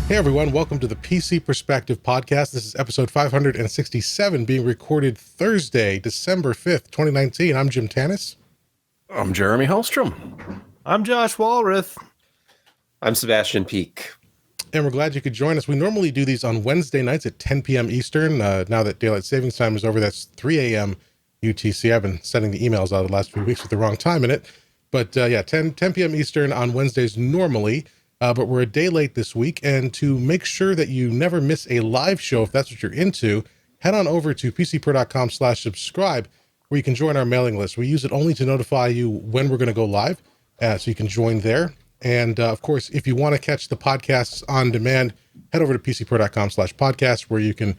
Hey everyone, welcome to the PC Perspective Podcast. This is episode 567 being recorded Thursday, December 5th, 2019. I'm Jim Tannis. I'm Jeremy Hellstrom. I'm Josh Walrath. I'm Sebastian Peak. And we're glad you could join us. We normally do these on Wednesday nights at 10 p.m. Eastern. Now that Daylight Savings Time is over, that's 3 a.m. UTC. I've been sending the emails out the last few weeks with the wrong time in it. But 10 p.m. Eastern on Wednesdays normally. But we're a day late this week, and to make sure that you never miss a live show, if that's what you're into, head on over to pcpro.com/subscribe, where you can join our mailing list. We use it only to notify you when we're going to go live, so you can join there. And of course, if you want to catch the podcasts on demand, head over to pcpro.com/podcast, where you can,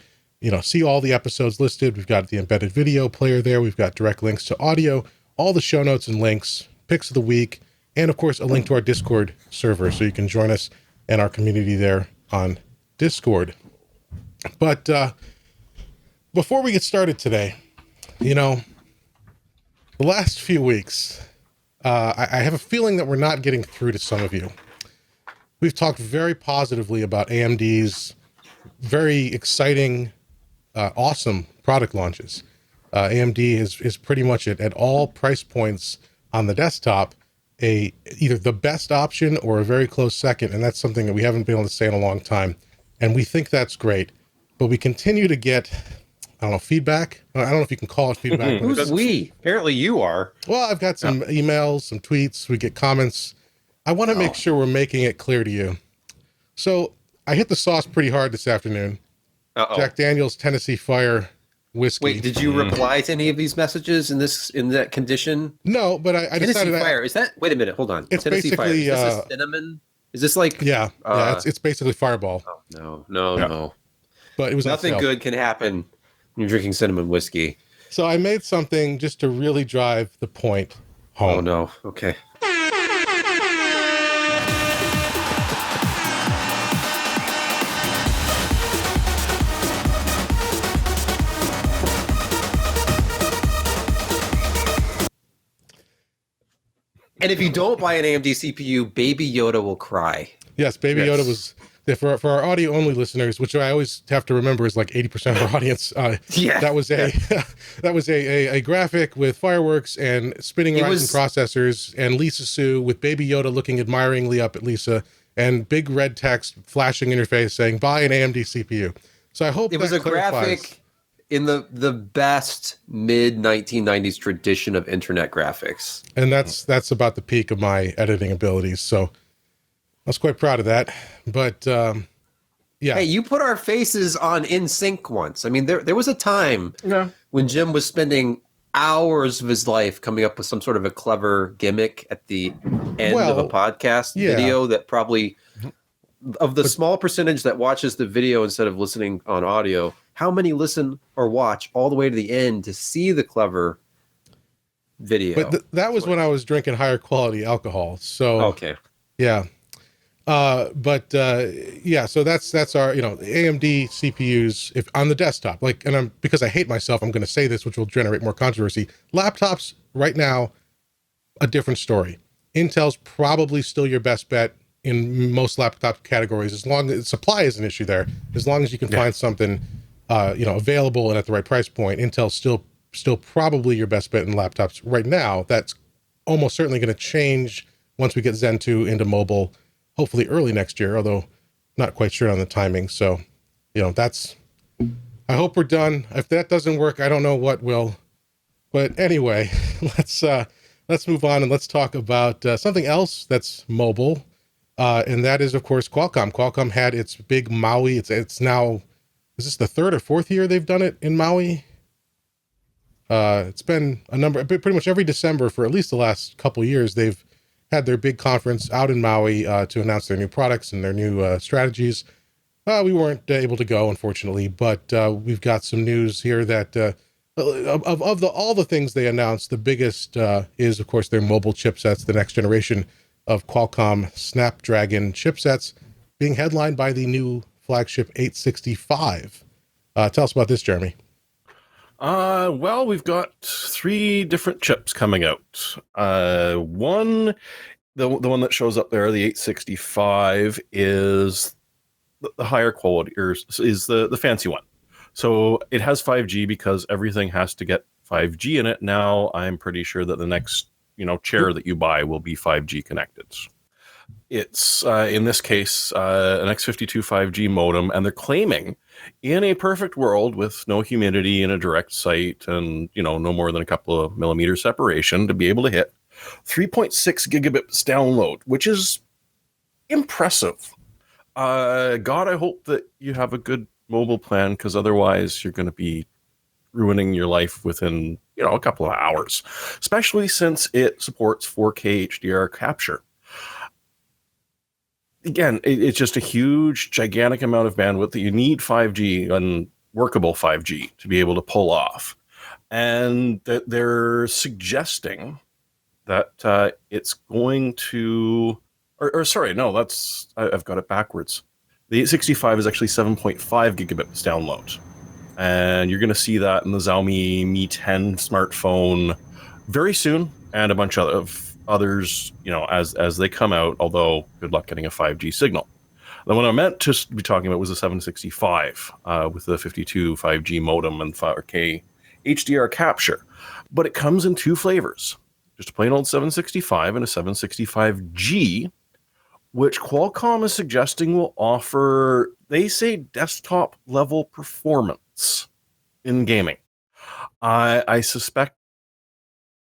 see all the episodes listed. We've got the embedded video player there. We've got direct links to audio, all the show notes and links, picks of the week, and of course, a link to our Discord server, so you can join us and our community there on Discord. But before we get started today, the last few weeks, I have a feeling that we're not getting through to some of you. We've talked very positively about AMD's very exciting, awesome product launches. AMD is pretty much at all price points on the desktop, either the best option or a very close second, and that's something that we haven't been able to say in a long time, and we think that's great. But we continue to get, feedback. I don't know if you can call it feedback. Who's we? Apparently you are. Well, I've got some emails, some tweets, we get comments. I want to make sure we're making it clear to you. So I hit the sauce pretty hard this afternoon. Jack Daniel's Tennessee Fire whiskey. Wait, did you reply to any of these messages in that condition? No, but I decided. Tennessee Fire, is that? Wait a minute, hold on. It's Tennessee basically Fire. Is this a cinnamon? Is this like? Yeah, it's basically Fireball. Oh, no. But it was nothing good can happen when you're drinking cinnamon whiskey. So I made something just to really drive the point home. Oh no. Okay. And if you don't buy an AMD CPU, Baby Yoda will cry. Yes, Baby Yoda was, for our audio only listeners, which I always have to remember is like 80% of our audience. That was a graphic with fireworks and spinning Ryzen processors, and Lisa Sue with Baby Yoda looking admiringly up at Lisa, and big red text flashing in her face saying, buy an AMD CPU. So I hope it was a graphic in the best mid-1990s tradition of internet graphics. And that's about the peak of my editing abilities. So I was quite proud of that. But yeah. Hey, you put our faces on InSync once. I mean, there was a time when Jim was spending hours of his life coming up with some sort of a clever gimmick at the end of a podcast video that probably, of the small percentage that watches the video instead of listening on audio, how many listen or watch all the way to the end to see the clever video? But that was when I was drinking higher quality alcohol. So okay, yeah. So that's our AMD CPUs if on the desktop. Because I hate myself, I'm going to say this, which will generate more controversy. Laptops right now, a different story. Intel's probably still your best bet in most laptop categories, as long as supply is an issue there. As long as you can find something available and at the right price point, Intel's still probably your best bet in laptops right now. That's almost certainly going to change once we get Zen 2 into mobile, hopefully early next year, although not quite sure on the timing. So, I hope we're done. If that doesn't work, I don't know what will. But anyway, let's move on and let's talk about something else that's mobile. And that is, of course, Qualcomm. Qualcomm had its big Maui. It's now, is this the third or fourth year they've done it in Maui? It's been pretty much every December for at least the last couple years, they've had their big conference out in Maui to announce their new products and their new strategies. We weren't able to go, unfortunately, but we've got some news here that of all the things they announced, the biggest is, of course, their mobile chipsets, the next generation of Qualcomm Snapdragon chipsets, being headlined by the new flagship 865. Tell us about this, Jeremy. Well, we've got 3 different chips coming out. One, the one that shows up there, the 865, is the higher quality is the fancy one. So it has 5G because everything has to get 5G in it. Now I'm pretty sure that the next chair that you buy will be 5G connected. It's in this case an X52 5G modem, and they're claiming in a perfect world with no humidity in a direct site and no more than a couple of millimeters separation to be able to hit 3.6 gigabits download, which is impressive. God, I hope that you have a good mobile plan, because otherwise you're going to be ruining your life within a couple of hours, especially since it supports 4K HDR capture. Again, it's just a huge, gigantic amount of bandwidth that you need 5G and workable 5G to be able to pull off. And they're suggesting that it's going to, or sorry, no, I've got it backwards. The 865 is actually 7.5 gigabits download. And you're going to see that in the Xiaomi Mi 10 smartphone very soon, and a bunch of others, as they come out, although good luck getting a 5G signal. The one I meant to be talking about was a 765 with the 52 5G modem and 4K HDR capture. But it comes in two flavors, just a plain old 765 and a 765G, which Qualcomm is suggesting will offer, they say, desktop level performance in gaming. I suspect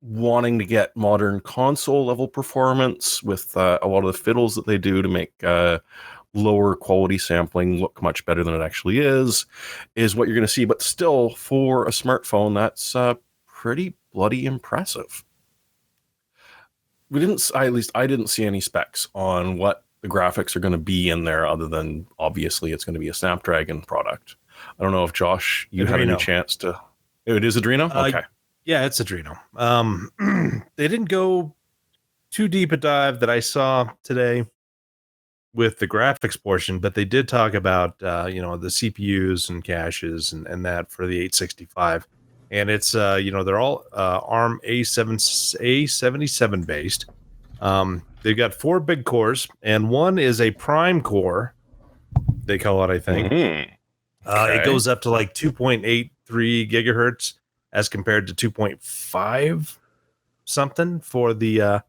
wanting to get modern console level performance with a lot of the fiddles that they do to make lower quality sampling look much better than it actually is what you're going to see. But still, for a smartphone, that's pretty bloody impressive. At least I didn't see any specs on what the graphics are going to be in there, other than obviously it's going to be a Snapdragon product. I don't know if Josh, you had any chance to. It is Adreno? Okay. Yeah, it's Adreno. They didn't go too deep a dive that I saw today with the graphics portion, but they did talk about the CPUs and caches and that for the 865. And it's they're all ARM A77 based. They've got 4 big cores, and one is a prime core, they call it, I think. Okay. It goes up to like 2.83 gigahertz as compared to 2.5 something for the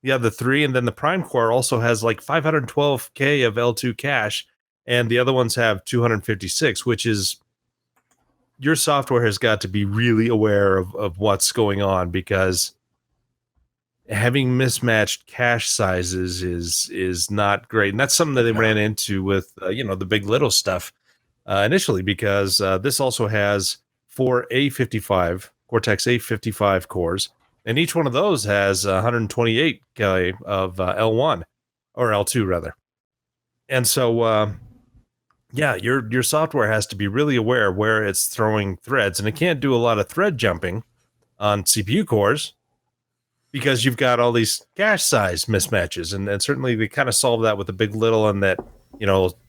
other 3. And then the prime core also has like 512K of L2 cache, and the other ones have 256, which is, your software has got to be really aware of what's going on, because having mismatched cache sizes is not great. And that's something that they ran into with the big little stuff initially, because this also has 4 A55 Cortex A55 cores, and each one of those has 128K of L1 or L2 rather. And so your software has to be really aware where it's throwing threads, and it can't do a lot of thread jumping on CPU cores because you've got all these cache size mismatches. And certainly they kind of solve that with the big little, and that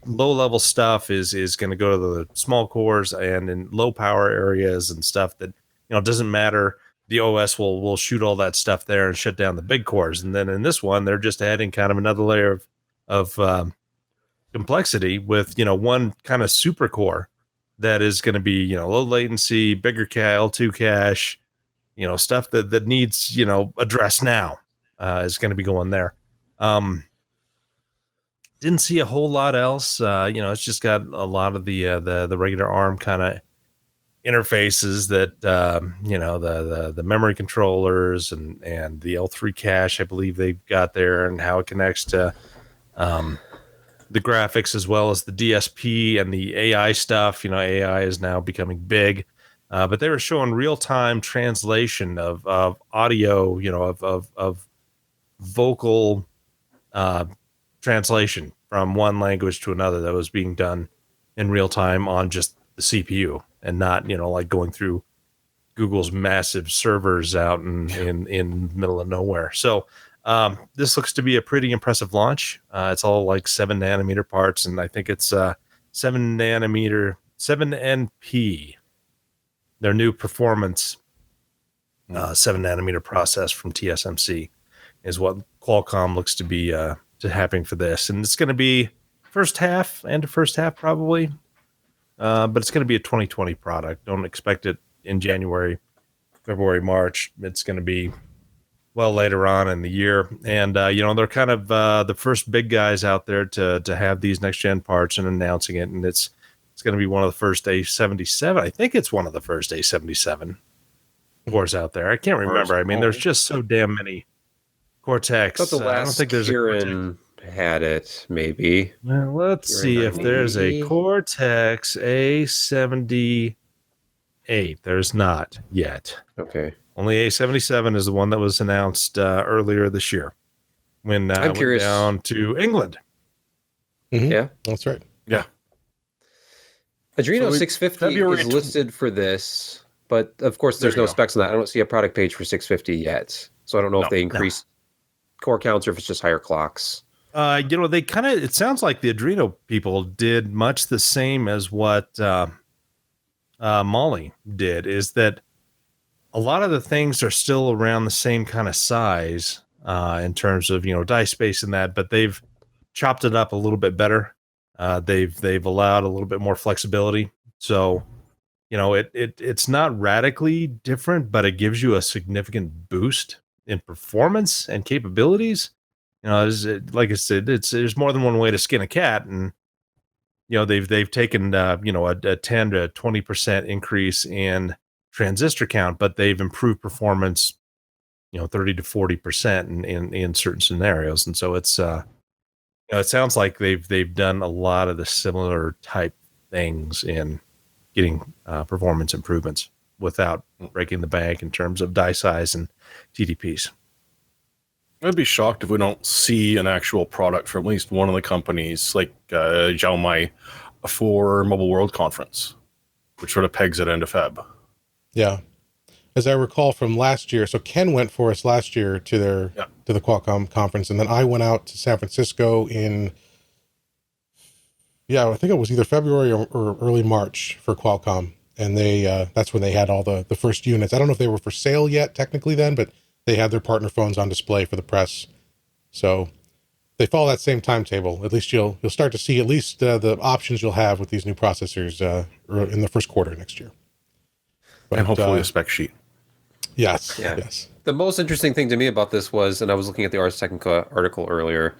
low level stuff is going to go to the small cores and in low power areas and stuff that doesn't matter. The OS will shoot all that stuff there and shut down the big cores. And then in this one, they're just adding kind of another layer of complexity with one kind of super core that is going to be low latency, bigger L2 cache, stuff that needs addressed now is going to be going there. Didn't see a whole lot else. It's just got a lot of the regular ARM kind of interfaces that the memory controllers and the L3 cache, I believe they've got there, and how it connects to the graphics as well as the DSP and the AI stuff. AI is now becoming big, but they were showing real-time translation of audio, of vocal translation from one language to another that was being done in real time on just the CPU, and not like going through Google's massive servers out in middle of nowhere. So this looks to be a pretty impressive launch. It's all like 7 nanometer parts, and I think it's 7 NP, their new performance 7 nanometer process from TSMC is what Qualcomm looks to be to happening for this. And it's going to be first half probably. But it's going to be a 2020 product. Don't expect it in January, February, March. It's going to be well later on in the year. And, they're kind of the first big guys out there to have these next-gen parts and announcing it. And it's going to be one of the first A77. I think it's one of the first A77 cores out there. I can't remember. I mean, there's just so damn many Cortex. I thought the last I don't think there's Kieran had it, maybe. Well, let's see if there's a Cortex A78. There's not yet. Okay. Only A77 is the one that was announced earlier this year when I went down to England. Mm-hmm. Yeah, that's right. Yeah. Adreno 650 is listed for this, but of course there's no specs on that. I don't see a product page for 650 yet, so I don't know if they increase core counts or if it's just higher clocks. They kind of, it sounds like the Adreno people did much the same as what Molly did, is that a lot of the things are still around the same kind of size in terms of, die space and that, but they've chopped it up a little bit better. They've allowed a little bit more flexibility. So, it's not radically different, but it gives you a significant boost in performance and capabilities. Like I said, there's more than one way to skin a cat, and they've taken a 10 to 20% increase in transistor count, but they've improved performance 30 to 40% in certain scenarios, and so it's it sounds like they've done a lot of the similar type things in getting performance improvements without breaking the bank in terms of die size and TDPs. I'd be shocked if we don't see an actual product from at least one of the companies, like Xiaomi, for Mobile World Conference, which sort of pegs it into Feb. Yeah. As I recall from last year, so Ken went for us last year to the Qualcomm conference, and then I went out to San Francisco in, I think it was either February or early March for Qualcomm, and that's when they had all the first units. I don't know if they were for sale yet, technically then, but they had their partner phones on display for the press. So they follow that same timetable. At least you'll start to see at least the options you'll have with these new processors in the first quarter next year. But, and hopefully a spec sheet. Yes. Yeah. Yes. The most interesting thing to me about this was, and I was looking at the Ars Technica article earlier,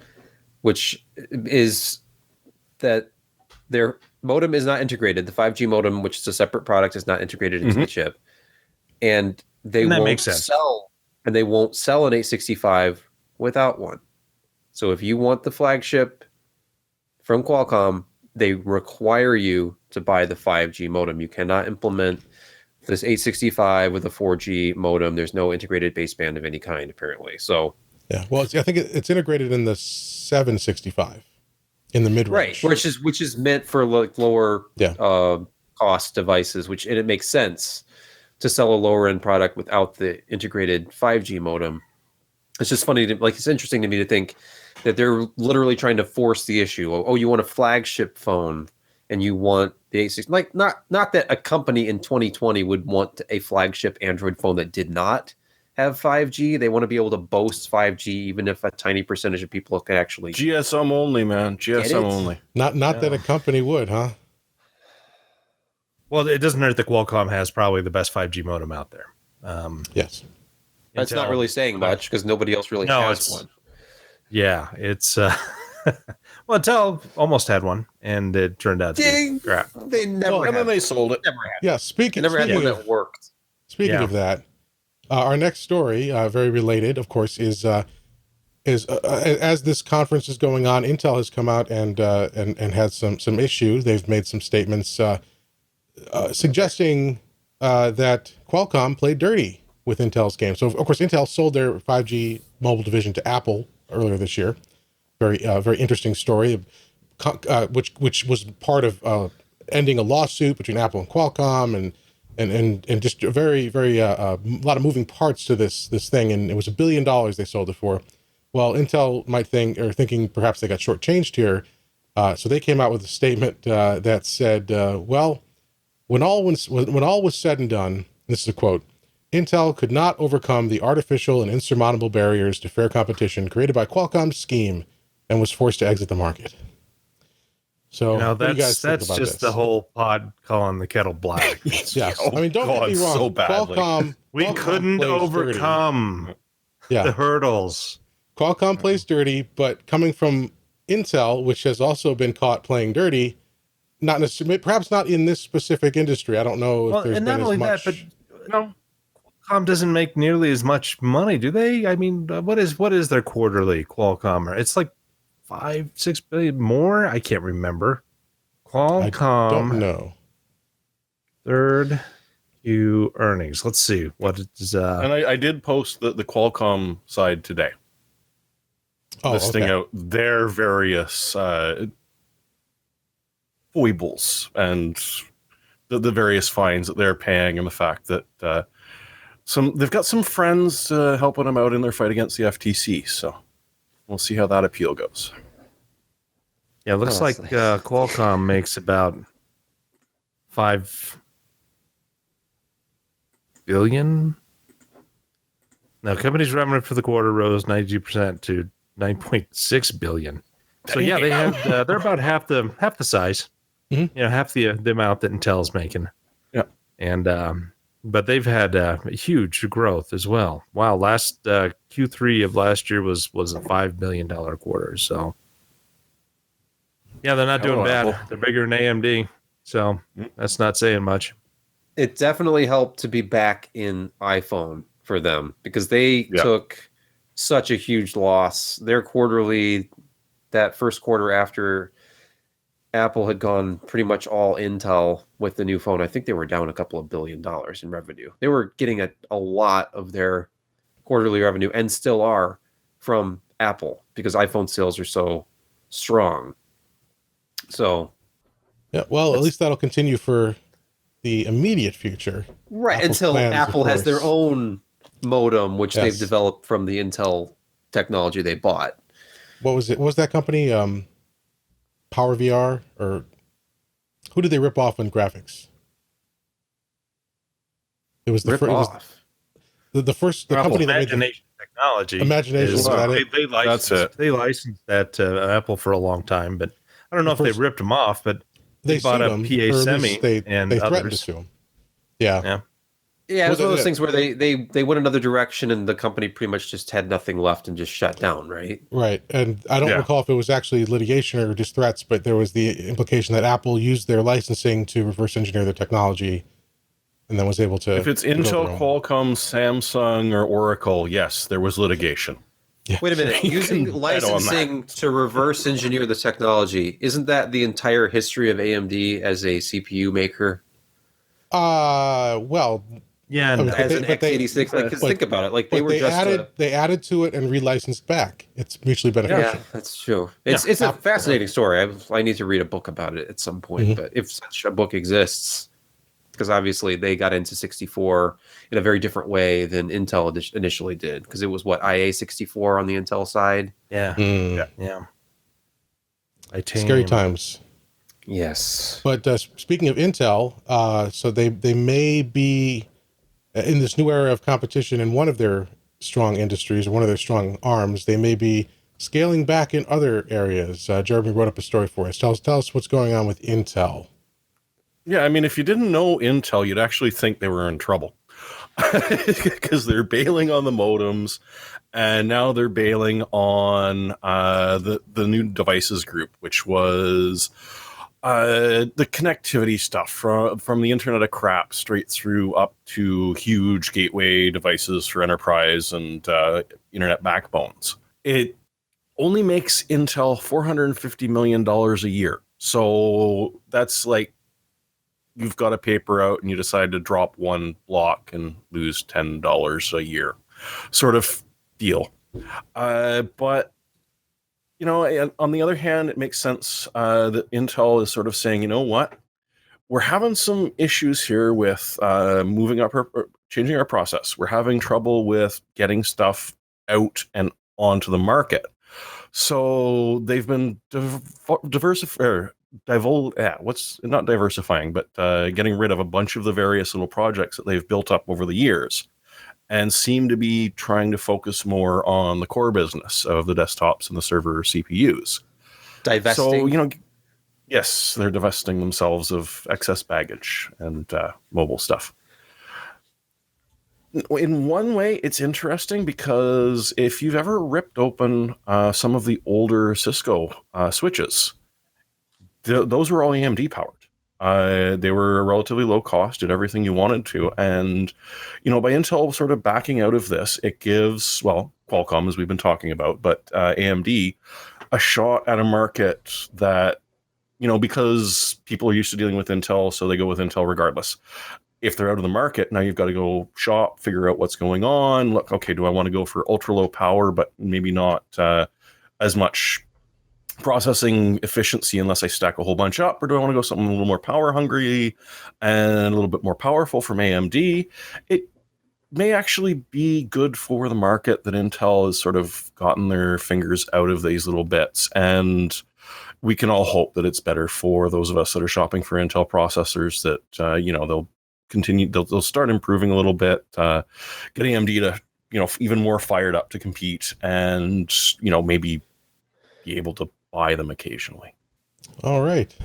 which is that their modem is not integrated. The 5G modem, which is a separate product, is not integrated into the chip. And they won't sell an 865 without one. So if you want the flagship from Qualcomm, they require you to buy the 5G modem. You cannot implement this 865 with a 4G modem. There's no integrated baseband of any kind, apparently. So yeah, well, I think it's integrated in the 765 in the mid-range, right? Which is meant for lower cost devices. And it makes sense to sell a lower end product without the integrated 5G modem. It's just funny it's interesting to me to think that they're literally trying to force the issue. Oh, you want a flagship phone and you want the A6, not that a company in 2020 would want a flagship Android phone that did not have 5G. They want to be able to boast 5G, even if a tiny percentage of people can actually GSM only, man. GSM only. Not that a company would, huh? Well, it doesn't hurt that Qualcomm has probably the best 5G modem out there. Yes. That's not really saying much because nobody else really has one. Yeah, it's well, Intel almost had one, and it turned out to be crap. They never and then they sold it. Never had. Yeah, speaking had one that worked. Speaking of that, our next story, very related, of course, is as this conference is going on, Intel has come out and had some issues. They've made some statements suggesting that Qualcomm played dirty with Intel's game. So, of course, Intel sold their 5G mobile division to Apple earlier this year. Very interesting story, which was part of ending a lawsuit between Apple and Qualcomm, and just a very lot of moving parts to this thing. And it was $1 billion they sold it for. Well, Intel might thinking perhaps they got shortchanged here. So they came out with a statement that said, well, when all was said and done, this is a quote, Intel could not overcome the artificial and insurmountable barriers to fair competition created by Qualcomm's scheme and was forced to exit the market. So You know, what do you guys think that's about just this? the whole pod calling the kettle black. Yes, Oh, I mean, don't God, get me wrong. so badly. We Qualcomm couldn't plays overcome dirty. Yeah, the hurdles. Qualcomm plays dirty, but coming from Intel, which has also been caught playing dirty, not necessarily, perhaps not in this specific industry. I don't know if Well, there's and been not as only much. that, but No, Qualcomm doesn't make nearly as much money, do they? I mean, what is their quarterly Qualcomm? It's like 5-6 billion more. I can't remember. I don't Qualcomm know. third Q earnings. Let's see what is. and I did post the Qualcomm side today, listing out their various foibles and the various fines that they're paying, and the fact that they've got some friends helping them out in their fight against the FTC. So we'll see how that appeal goes. Yeah, it looks like Qualcomm makes about 5 billion. Now, company's revenue for the quarter rose 92% to 9.6 billion. So yeah, they have they're about half the size. Mm-hmm. You know, half the amount that Intel's making. Yeah, and but they've had huge growth as well. Wow, last Q3 of last year was a $5 billion quarter. So yeah, they're not doing bad. Apple. They're bigger than AMD, so that's not saying much. It definitely helped to be back in iPhone for them because they took such a huge loss. Their quarterly, that first quarter after Apple had gone pretty much all Intel with the new phone, I think they were down a couple of $1 billion in revenue. They were getting a lot of their quarterly revenue, and still are, from Apple because iPhone sales are so strong. So, Yeah, well, at least that'll continue for the immediate future. Right, Apple's until plans, Apple of has their course. own modem, which they've Yes. developed from the Intel technology they bought. What was it? What was that company? Power VR, or who did they rip off in graphics? It was the Rip first. off. The first. The company that made the Imagination Technology. Imagination, is, was that it? they licensed, That's it. They licensed that to Apple for a long time, but I don't know The if first- they ripped them off. But they bought sued up them, PA or at least Semi they and threatened to others. sue them. Yeah. Yeah, it was Well, one of those the- things where they went another direction and the company pretty much just had nothing left and just shut down, right? Right. And I don't Yeah. recall if it was actually litigation or just threats, but there was the implication that Apple used their licensing to reverse engineer their technology and then was able to. If it's build their Intel, own. Qualcomm, Samsung, or Oracle, yes, there was litigation. Yeah. Wait a minute. You Using can bet on licensing to reverse engineer the technology, isn't that the entire history of AMD as a CPU maker? Well, Yeah, I mean, no. As an but they- x86? Like, 'cause but- think about it. Like, they but were they just added to it and relicensed back. It's mutually beneficial. Yeah, that's true. It's a fascinating story. I need to read a book about it at some point. Mhm. But if such a book exists, because obviously they got into 64 in a very different way than Intel initially did, because it was what, IA64 on the Intel side. yeah, Mm. yeah. Scary times. Yes. But speaking of Intel, so they may be in this new era of competition in one of their strong industries or one of their strong arms. They may be scaling back in other areas. Jeremy wrote up a story for us. Tell us what's going on with Intel. Yeah, I mean, if you didn't know Intel, you'd actually think they were in trouble because they're bailing on the modems, and now they're bailing on the new devices group, which was the connectivity stuff from the Internet of Crap straight through up to huge gateway devices for enterprise and internet backbones. It only makes Intel $450 million a year. So that's like you've got a paper out and you decide to drop one block and lose $10 a year sort of deal. But you know, on the other hand, it makes sense that Intel is sort of saying, you know what, we're having some issues here with moving up or changing our process. We're having trouble with getting stuff out and onto the market. So they've been not diversifying, but getting rid of a bunch of the various little projects that they've built up over the years, and seem to be trying to focus more on the core business of the desktops and the server CPUs. Divesting. So, you know, Yes, they're divesting themselves of excess baggage and mobile stuff. In one way, it's interesting because if you've ever ripped open some of the older Cisco switches, those were all AMD powered. They were relatively low cost, did everything you wanted to. And, by Intel sort of backing out of this, it gives, Qualcomm, as we've been talking about, but AMD a shot at a market that, because people are used to dealing with Intel, so they go with Intel regardless. If they're out of the market, now you've got to go shop, figure out what's going on. Look, okay, do I want to go for ultra low power, but maybe not as much processing efficiency unless I stack a whole bunch up, or do I want to go something a little more power hungry and a little bit more powerful from AMD? It may actually be good for the market that Intel has sort of gotten their fingers out of these little bits, and we can all hope that it's better for those of us that are shopping for Intel processors, that they'll continue, they'll start improving a little bit, get AMD to even more fired up to compete, and maybe be able to buy them occasionally. All right.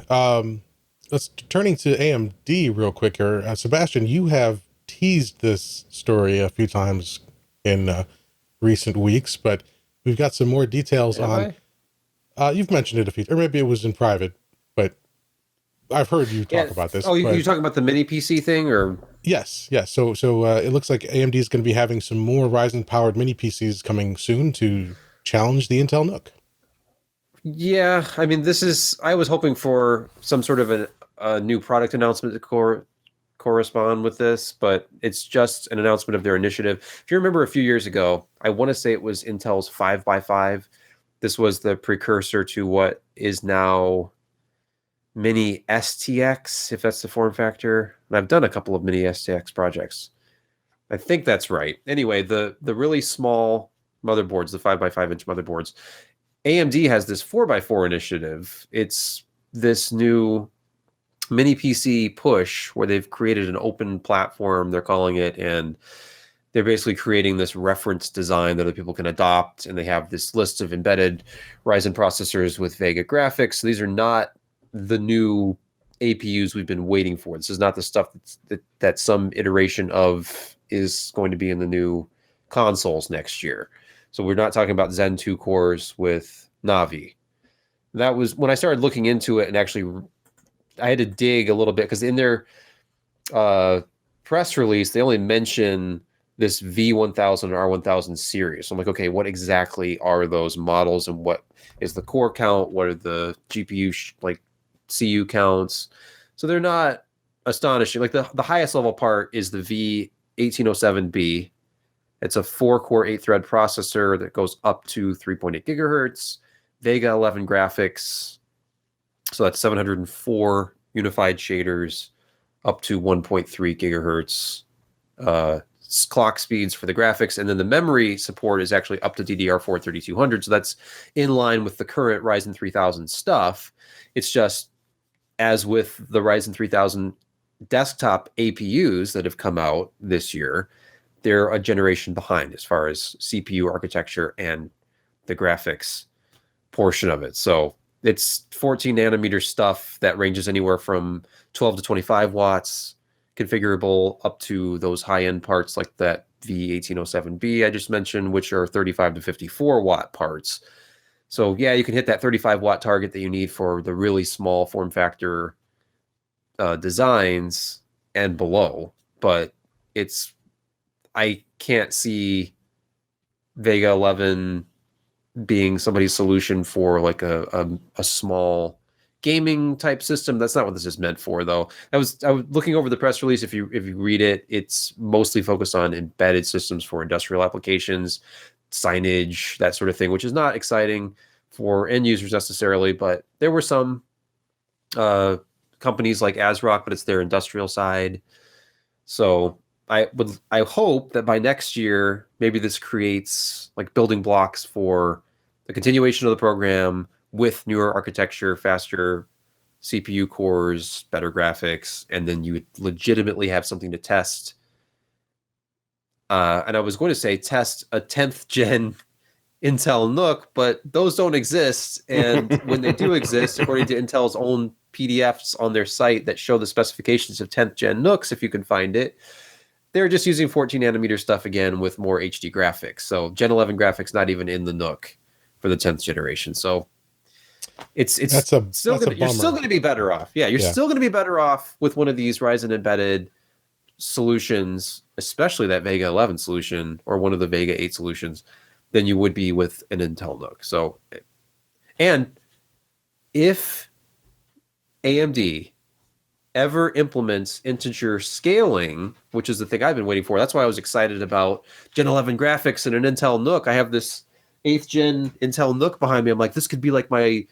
Let's turning to AMD real quick here. Sebastian, you have teased this story a few times in recent weeks, but we've got some more details on. You've mentioned it a few, or maybe it was in private, but I've heard you talk about this. Oh, you're talking about the mini PC thing, or? Yes. So it looks like AMD is going to be having some more Ryzen powered mini PCs coming soon to challenge the Intel NUC. Yeah, I mean, I was hoping for some sort of a new product announcement to correspond with this, but it's just an announcement of their initiative. If you remember a few years ago, I want to say it was Intel's 5x5. This was the precursor to what is now Mini STX, if that's the form factor. And I've done a couple of Mini STX projects. I think that's right. Anyway, the really small motherboards, the 5x5-inch motherboards, AMD has this 4x4 initiative. It's this new mini PC push where they've created an open platform, they're calling it, and they're basically creating this reference design that other people can adopt, and they have this list of embedded Ryzen processors with Vega graphics. So these are not the new APUs we've been waiting for. This is not the stuff that some iteration of is going to be in the new consoles next year. So we're not talking about Zen 2 cores with Navi. That was when I started looking into it, and actually I had to dig a little bit because in their press release, they only mention this V1000 and R1000 series. So I'm like, okay, what exactly are those models, and what is the core count? What are the GPU CU counts? So they're not astonishing. Like the highest level part is the V1807B. It's a 4-core, 8-thread processor that goes up to 3.8 gigahertz, Vega 11 graphics. So that's 704 unified shaders, up to 1.3 gigahertz clock speeds for the graphics. And then the memory support is actually up to DDR4 3200. So that's in line with the current Ryzen 3000 stuff. It's just, as with the Ryzen 3000 desktop APUs that have come out this year, they're a generation behind as far as CPU architecture and the graphics portion of it. So it's 14 nanometer stuff that ranges anywhere from 12 to 25 watts, configurable up to those high-end parts like that V1807B I just mentioned, which are 35 to 54 watt parts. So yeah, you can hit that 35 watt target that you need for the really small form factor designs and below, but I can't see Vega 11 being somebody's solution for like a small gaming type system. That's not what this is meant for, though. I was looking over the press release. If you read it, it's mostly focused on embedded systems for industrial applications, signage, that sort of thing, which is not exciting for end users necessarily. But there were some companies like ASRock, but it's their industrial side. So I hope that by next year, maybe this creates like building blocks for the continuation of the program with newer architecture, faster CPU cores, better graphics, and then you legitimately have something to test. And I was going to say test a 10th gen Intel NUC, but those don't exist. And when they do exist, according to Intel's own PDFs on their site that show the specifications of 10th gen NUCs, if you can find it, they're just using 14 nanometer stuff again with more HD graphics. So Gen 11 graphics not even in the NUC for the 10th generation. So you're still going to be better off. Yeah, you're still going to be better off with one of these Ryzen embedded solutions, especially that Vega 11 solution or one of the Vega 8 solutions, than you would be with an Intel NUC. So, and if AMD ever implements integer scaling, which is the thing I've been waiting for, that's why I was excited about Gen 11 graphics and an Intel NUC. I have this 8th gen Intel NUC behind me. I'm like, this could be like my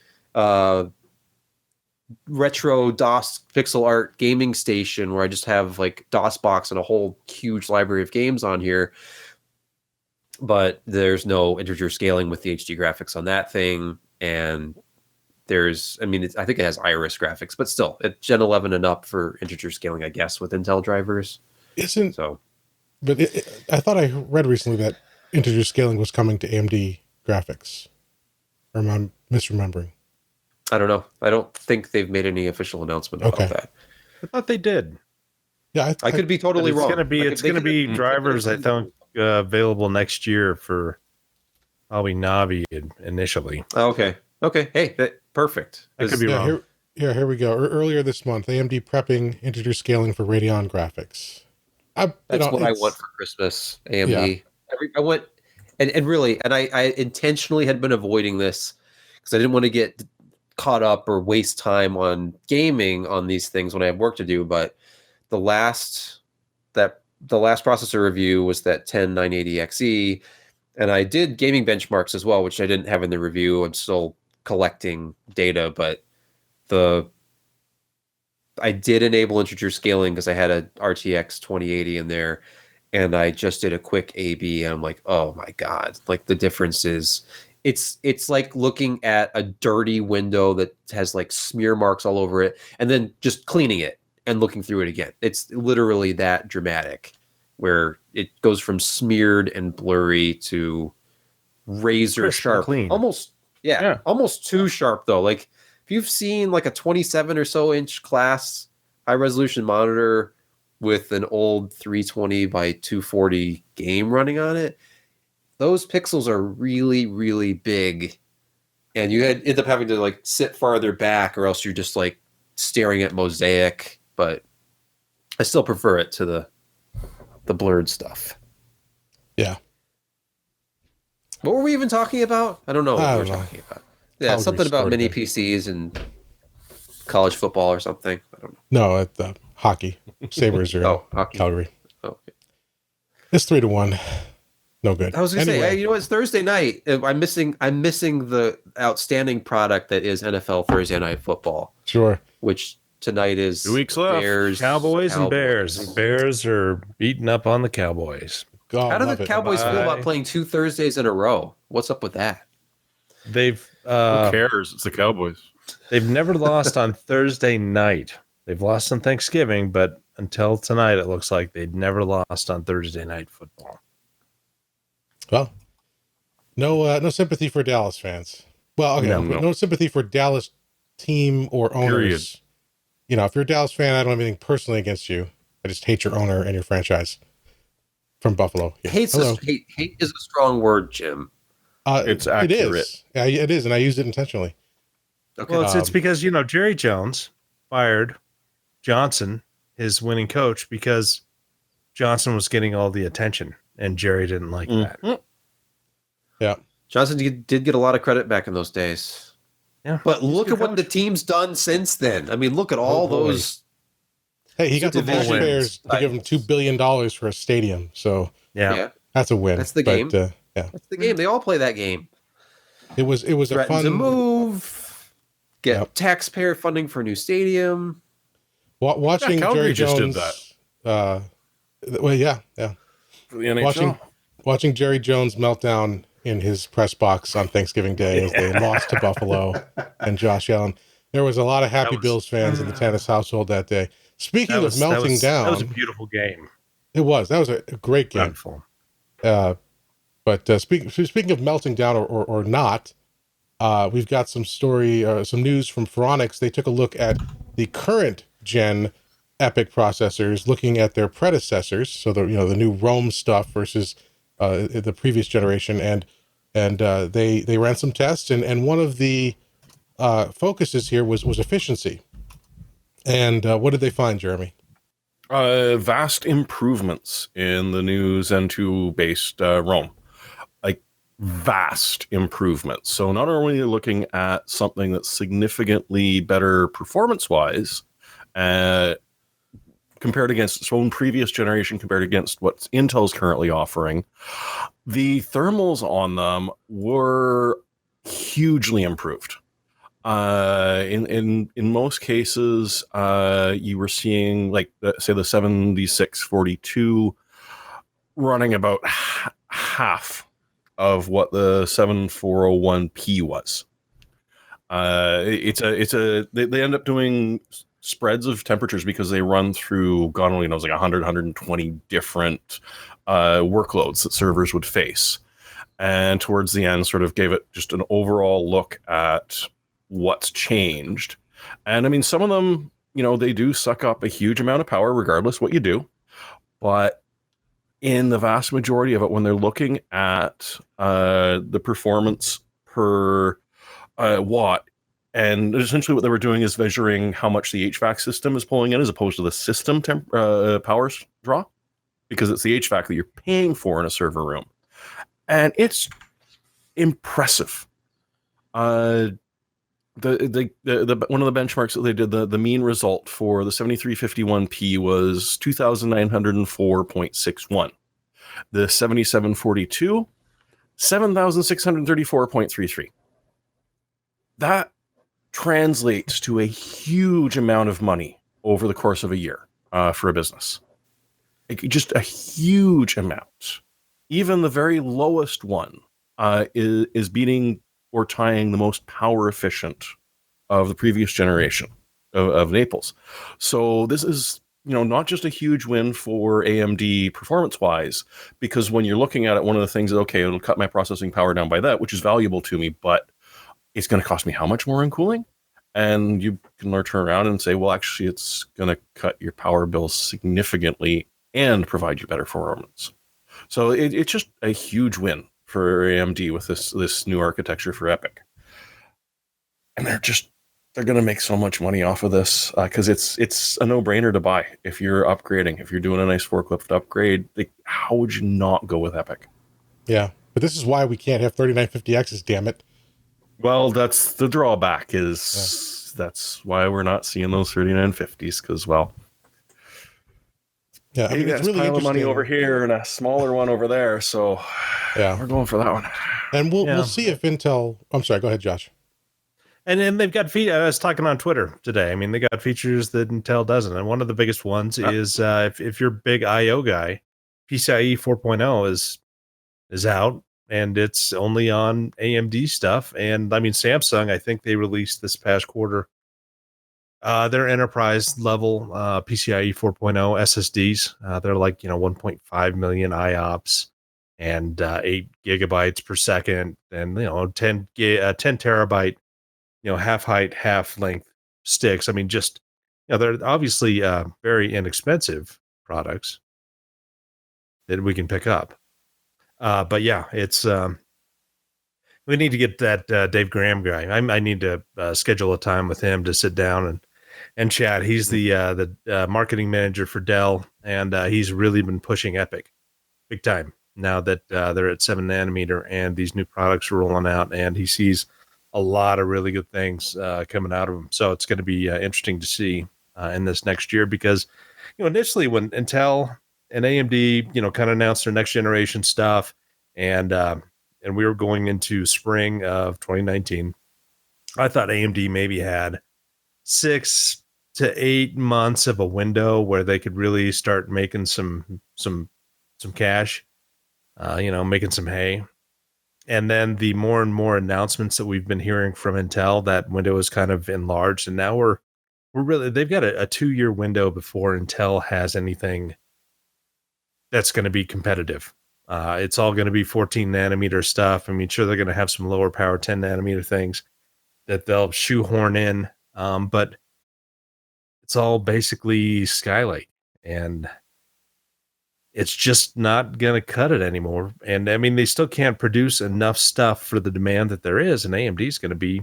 retro DOS pixel art gaming station where I just have like DOSBox and a whole huge library of games on here. But there's no integer scaling with the HD graphics on that thing. And I think it has Iris graphics, but still, it's Gen 11 and up for integer scaling, I guess, with Intel drivers. But I thought I read recently that integer scaling was coming to AMD graphics. Or am I misremembering? I don't know. I don't think they've made any official announcement about that. I thought they did. Yeah, I could be totally wrong. It's going to be drivers, I think, available next year for probably Navi initially. Okay. Hey, perfect. I could be wrong. Here we go. Earlier this month, AMD prepping integer scaling for Radeon graphics. That's what I want for Christmas, AMD. Yeah. I want, and really, and I intentionally had been avoiding this because I didn't want to get caught up or waste time on gaming on these things when I have work to do. But the last processor review was that 10980XE, and I did gaming benchmarks as well, which I didn't have in the review. I'm still collecting data, but I did enable integer scaling because I had a RTX 2080 in there, and I just did a quick A/B, and I'm like, oh my god! Like the difference is, it's like looking at a dirty window that has like smear marks all over it, and then just cleaning it and looking through it again. It's literally that dramatic, where it goes from smeared and blurry to razor sharp, clean. Almost too sharp though. Like if you've seen like a 27 or so inch class high resolution monitor with an old 320 by 240 game running on it, those pixels are really, really big, and you end up having to like sit farther back, or else you're just like staring at mosaic. But I still prefer it to the blurred stuff. Yeah. What were we even talking about? I don't know what we were talking about. Yeah, something about mini PCs and college football or something. I don't know. No, at the hockey. Sabres are hockey. Calgary. Oh, okay. It's 3-1. No good. I was going to say, hey, you know, it's Thursday night. I'm missing the outstanding product that is NFL Thursday Night Football. Sure. Which tonight is 2 weeks left. Bears, Cowboys and Bears. Bears are beating up on the Cowboys. God, how do the Cowboys feel about playing 2 Thursdays in a row? What's up with that? They've who cares? It's the Cowboys. They've never lost on Thursday night. They've lost on Thanksgiving, but until tonight, it looks like they'd never lost on Thursday night football. Well, no sympathy for Dallas fans. Well, okay, no sympathy for Dallas team or owners. Period. You know, if you're a Dallas fan, I don't have anything personally against you. I just hate your owner and your franchise from Buffalo. Yeah. Hate is a strong word, Jim. It's accurate. It is. Yeah, it is, and I use it intentionally. Okay. Well, it's because, you know, Jerry Jones fired Johnson, his winning coach, because Johnson was getting all the attention, and Jerry didn't like that. Yeah. Johnson did get a lot of credit back in those days. Yeah. But look at what the team's done since then. I mean, look at all those. Hey, he got the Bears to give him $2 billion for a stadium. So yeah, that's a win. That's the game. Yeah, that's the game. They all play that game. It was a fun to move, get taxpayer funding for a new stadium. Watching Jerry Jones did that. Well, yeah. For the NHL. Watching Jerry Jones meltdown in his press box on Thanksgiving Day as they lost to Buffalo and Josh Allen. There was a lot of happy Bills fans in the tennis household that day. Speaking of melting down, that was a beautiful game. It was. That was a great game. Wonderful. But speaking of melting down or not, we've got some news from Phoronix. They took a look at the current gen EPYC processors, looking at their predecessors, so the new Rome stuff versus the previous generation, and they ran some tests, and one of the focuses here was efficiency. And what did they find, Jeremy? Vast improvements in the new Zen 2 based Rome. Like vast improvements. So not only are you looking at something that's significantly better performance wise, compared against its own previous generation, compared against what Intel's currently offering, the thermals on them were hugely improved. In most cases, you were seeing like say the 7642 running about half of what the 7401P was. They end up doing spreads of temperatures because they run through, God only knows, like 100, 120 different workloads that servers would face. And towards the end, sort of gave it just an overall look at what's changed. And I mean, some of them, they do suck up a huge amount of power regardless what you do. But in the vast majority of it, when they're looking at the performance per watt, and essentially what they were doing is measuring how much the HVAC system is pulling in as opposed to the system power draw, because it's the HVAC that you're paying for in a server room. And it's impressive. The one of the benchmarks that they did, the mean result for the 7351P was 2,904.61. The 7742, 7,634.33. That translates to a huge amount of money over the course of a year for a business. Just a huge amount. Even the very lowest one is beating or tying the most power efficient of the previous generation of Naples. So this is, not just a huge win for AMD performance wise, because when you're looking at it, one of the things is, okay, it'll cut my processing power down by that, which is valuable to me, but it's going to cost me how much more in cooling? And you can turn around and say, well, actually, it's going to cut your power bill significantly and provide you better performance. So it's just a huge win for AMD with this new architecture for EPYC. And they're going to make so much money off of this because it's a no-brainer to buy if you're upgrading. If you're doing a nice forklift upgrade, how would you not go with EPYC? Yeah, but this is why we can't have 3950Xs, damn it. Well, that's the drawback that's why we're not seeing those 3950s because, well, yeah, I mean, it's really pile of money over here and a smaller one over there. So yeah, we're going for that one. And we'll see if Intel. I'm sorry. Go ahead, Josh. And then they've got I was talking on Twitter today. I mean, they got features that Intel doesn't, and one of the biggest ones is if you're a big I/O guy, PCIe 4.0 is out, and it's only on AMD stuff. And I mean, Samsung, I think they released this past quarter their enterprise level PCIe 4.0 SSDs. They're like 1.5 million IOPS and 8 gigabytes per second, and 10 terabyte half height, half length sticks. I mean, just they're obviously very inexpensive products that we can pick up. But yeah, it's we need to get that Dave Graham guy. I need to schedule a time with him to sit down and chat. He's the marketing manager for Dell, and he's really been pushing EPYC big time now that they're at 7 nanometer and these new products are rolling out, and he sees a lot of really good things coming out of them. So it's going to be interesting to see in this next year because, initially when Intel and AMD, kind of announced their next generation stuff, and we were going into spring of 2019, I thought AMD maybe had 6 to 8 months of a window where they could really start making some cash, making some hay. And then the more and more announcements that we've been hearing from Intel, that window is kind of enlarged. And now we're really, they've got a 2-year window before Intel has anything that's going to be competitive It's all going to be 14 nanometer stuff. I mean, sure, they're going to have some lower power 10 nanometer things that they'll shoehorn in. But it's all basically Skylake, and it's just not going to cut it anymore. And I mean, they still can't produce enough stuff for the demand that there is, and AMD is going to be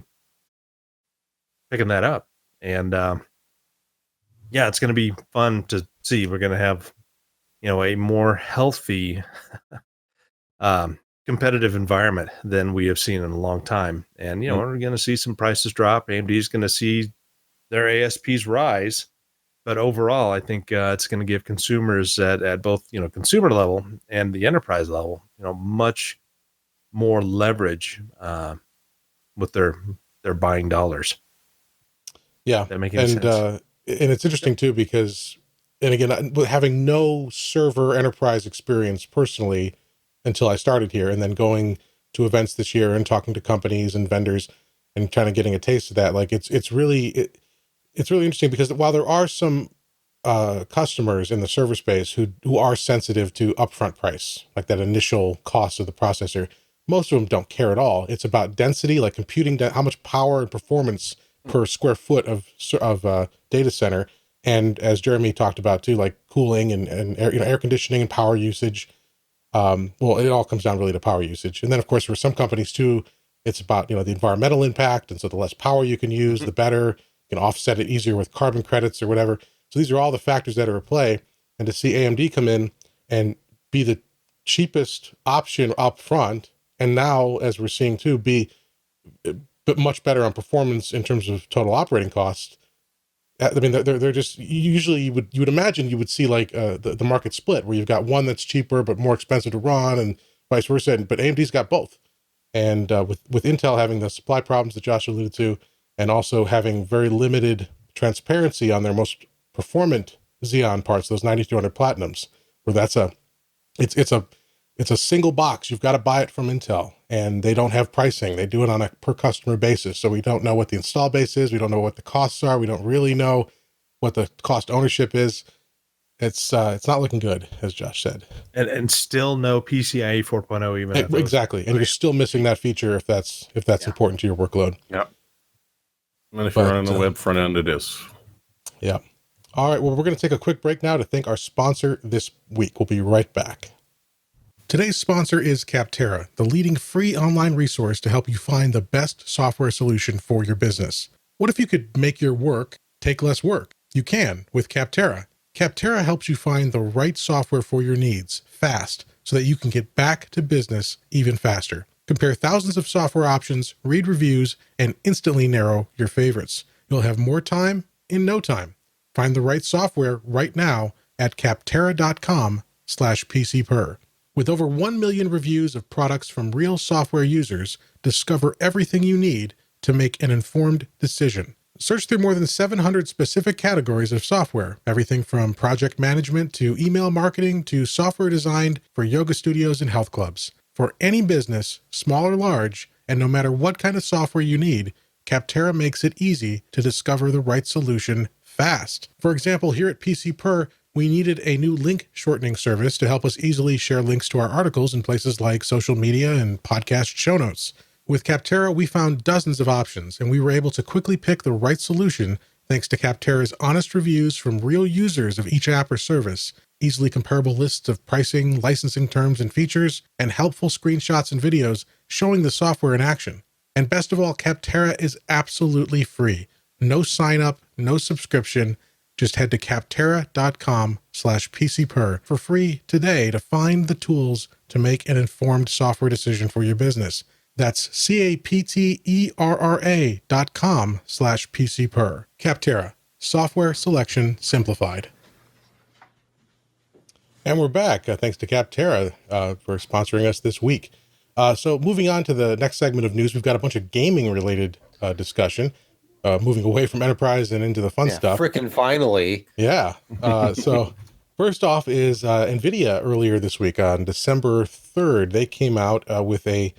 picking that up. And yeah, it's going to be fun to see. We're going to have, a more healthy competitive environment than we have seen in a long time. And, we're going to see some prices drop. AMD is going to see their ASPs rise. But overall, I think it's going to give consumers at both, consumer level and the enterprise level, much more leverage with their buying dollars. Yeah. That make any sense? And it's interesting too, because, and again, having no server enterprise experience personally until I started here, and then going to events this year and talking to companies and vendors and kind of getting a taste of that, like it's really interesting, because while there are some customers in the server space who are sensitive to upfront price, like that initial cost of the processor, most of them don't care at all. It's about density, like computing, how much power and performance per square foot of data center. And as Jeremy talked about too, like cooling and air conditioning and power usage. Well, it all comes down really to power usage. And then of course, for some companies too, it's about, the environmental impact. And so the less power you can use, the better. You can offset it easier with carbon credits or whatever. So these are all the factors that are at play. And to see AMD come in and be the cheapest option up front, and now, as we're seeing too, be but much better on performance in terms of total operating costs. I mean, they're just, usually you would imagine you would see like the market split, where you've got one that's cheaper but more expensive to run, and vice versa. But AMD's got both. And with Intel having the supply problems that Josh alluded to, and also having very limited transparency on their most performant Xeon parts, those 9200 Platinums, where it's a single box. You've got to buy it from Intel, and they don't have pricing. They do it on a per customer basis. So we don't know what the install base is. We don't know what the costs are. We don't really know what the cost ownership is. It's not looking good, as Josh said. And still no PCIe 4.0 even. Exactly. And you're still missing that feature if that's important to your workload. Yeah. And if you're running the web front end, it is. Yeah. All right. Well, we're going to take a quick break now to thank our sponsor this week. We'll be right back. Today's sponsor is Capterra, the leading free online resource to help you find the best software solution for your business. What if you could make your work take less work? You can with Capterra. Capterra helps you find the right software for your needs fast, so that you can get back to business even faster. Compare thousands of software options, read reviews, and instantly narrow your favorites. You'll have more time in no time. Find the right software right now at capterra.com/PCPer. With over 1 million reviews of products from real software users, discover everything you need to make an informed decision. Search through more than 700 specific categories of software, everything from project management to email marketing to software designed for yoga studios and health clubs. For any business, small or large, and no matter what kind of software you need, Capterra makes it easy to discover the right solution fast. For example, here at PCPer, we needed a new link shortening service to help us easily share links to our articles in places like social media and podcast show notes. With Capterra, we found dozens of options, and we were able to quickly pick the right solution thanks to Capterra's honest reviews from real users of each app or service, easily comparable lists of pricing, licensing terms and features, and helpful screenshots and videos showing the software in action. And best of all, Capterra is absolutely free. No sign up, no subscription. Just head to capterra.com/PCPer for free today to find the tools to make an informed software decision for your business. That's capterra.com/PCPer. Capterra, software selection simplified. And we're back. Thanks to Capterra for sponsoring us this week. So moving on to the next segment of news, we've got a bunch of gaming related discussion. Moving away from enterprise and into the fun stuff. Frickin' finally. Yeah. So first off is NVIDIA earlier this week on December 3rd. They came out with an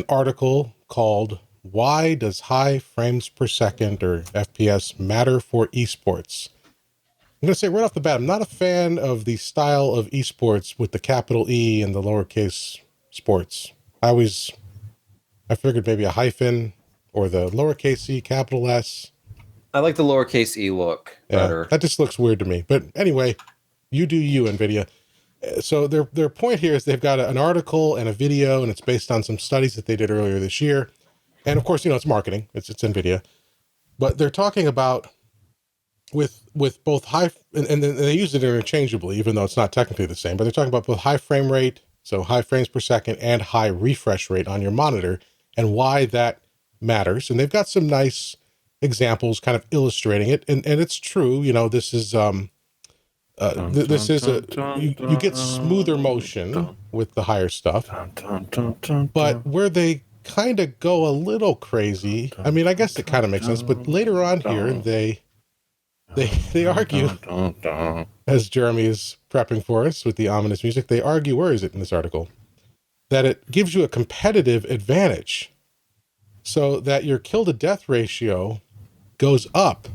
article called "Why Does High Frames Per Second or FPS Matter for Esports?" I'm going to say right off the bat, I'm not a fan of the style of esports with the capital E and the lowercase sports. I figured maybe a hyphen or the lowercase e, capital S. I like the lowercase e look better. That just looks weird to me. But anyway, you do you, NVIDIA. So their point here is they've got an article and a video, and it's based on some studies that they did earlier this year. And of course, it's marketing. It's NVIDIA. But they're talking about with both high, and they use it interchangeably, even though it's not technically the same, but they're talking about both high frame rate, so high frames per second, and high refresh rate on your monitor, and why that matters. And they've got some nice examples kind of illustrating it. And it's true, this is, you get smoother motion with the higher stuff, but where they kind of go a little crazy, I mean, I guess it kind of makes sense, but later on here, they argue, as Jeremy is prepping for us with the ominous music, they argue, where is it in this article, that it gives you a competitive advantage so that your kill to death ratio goes up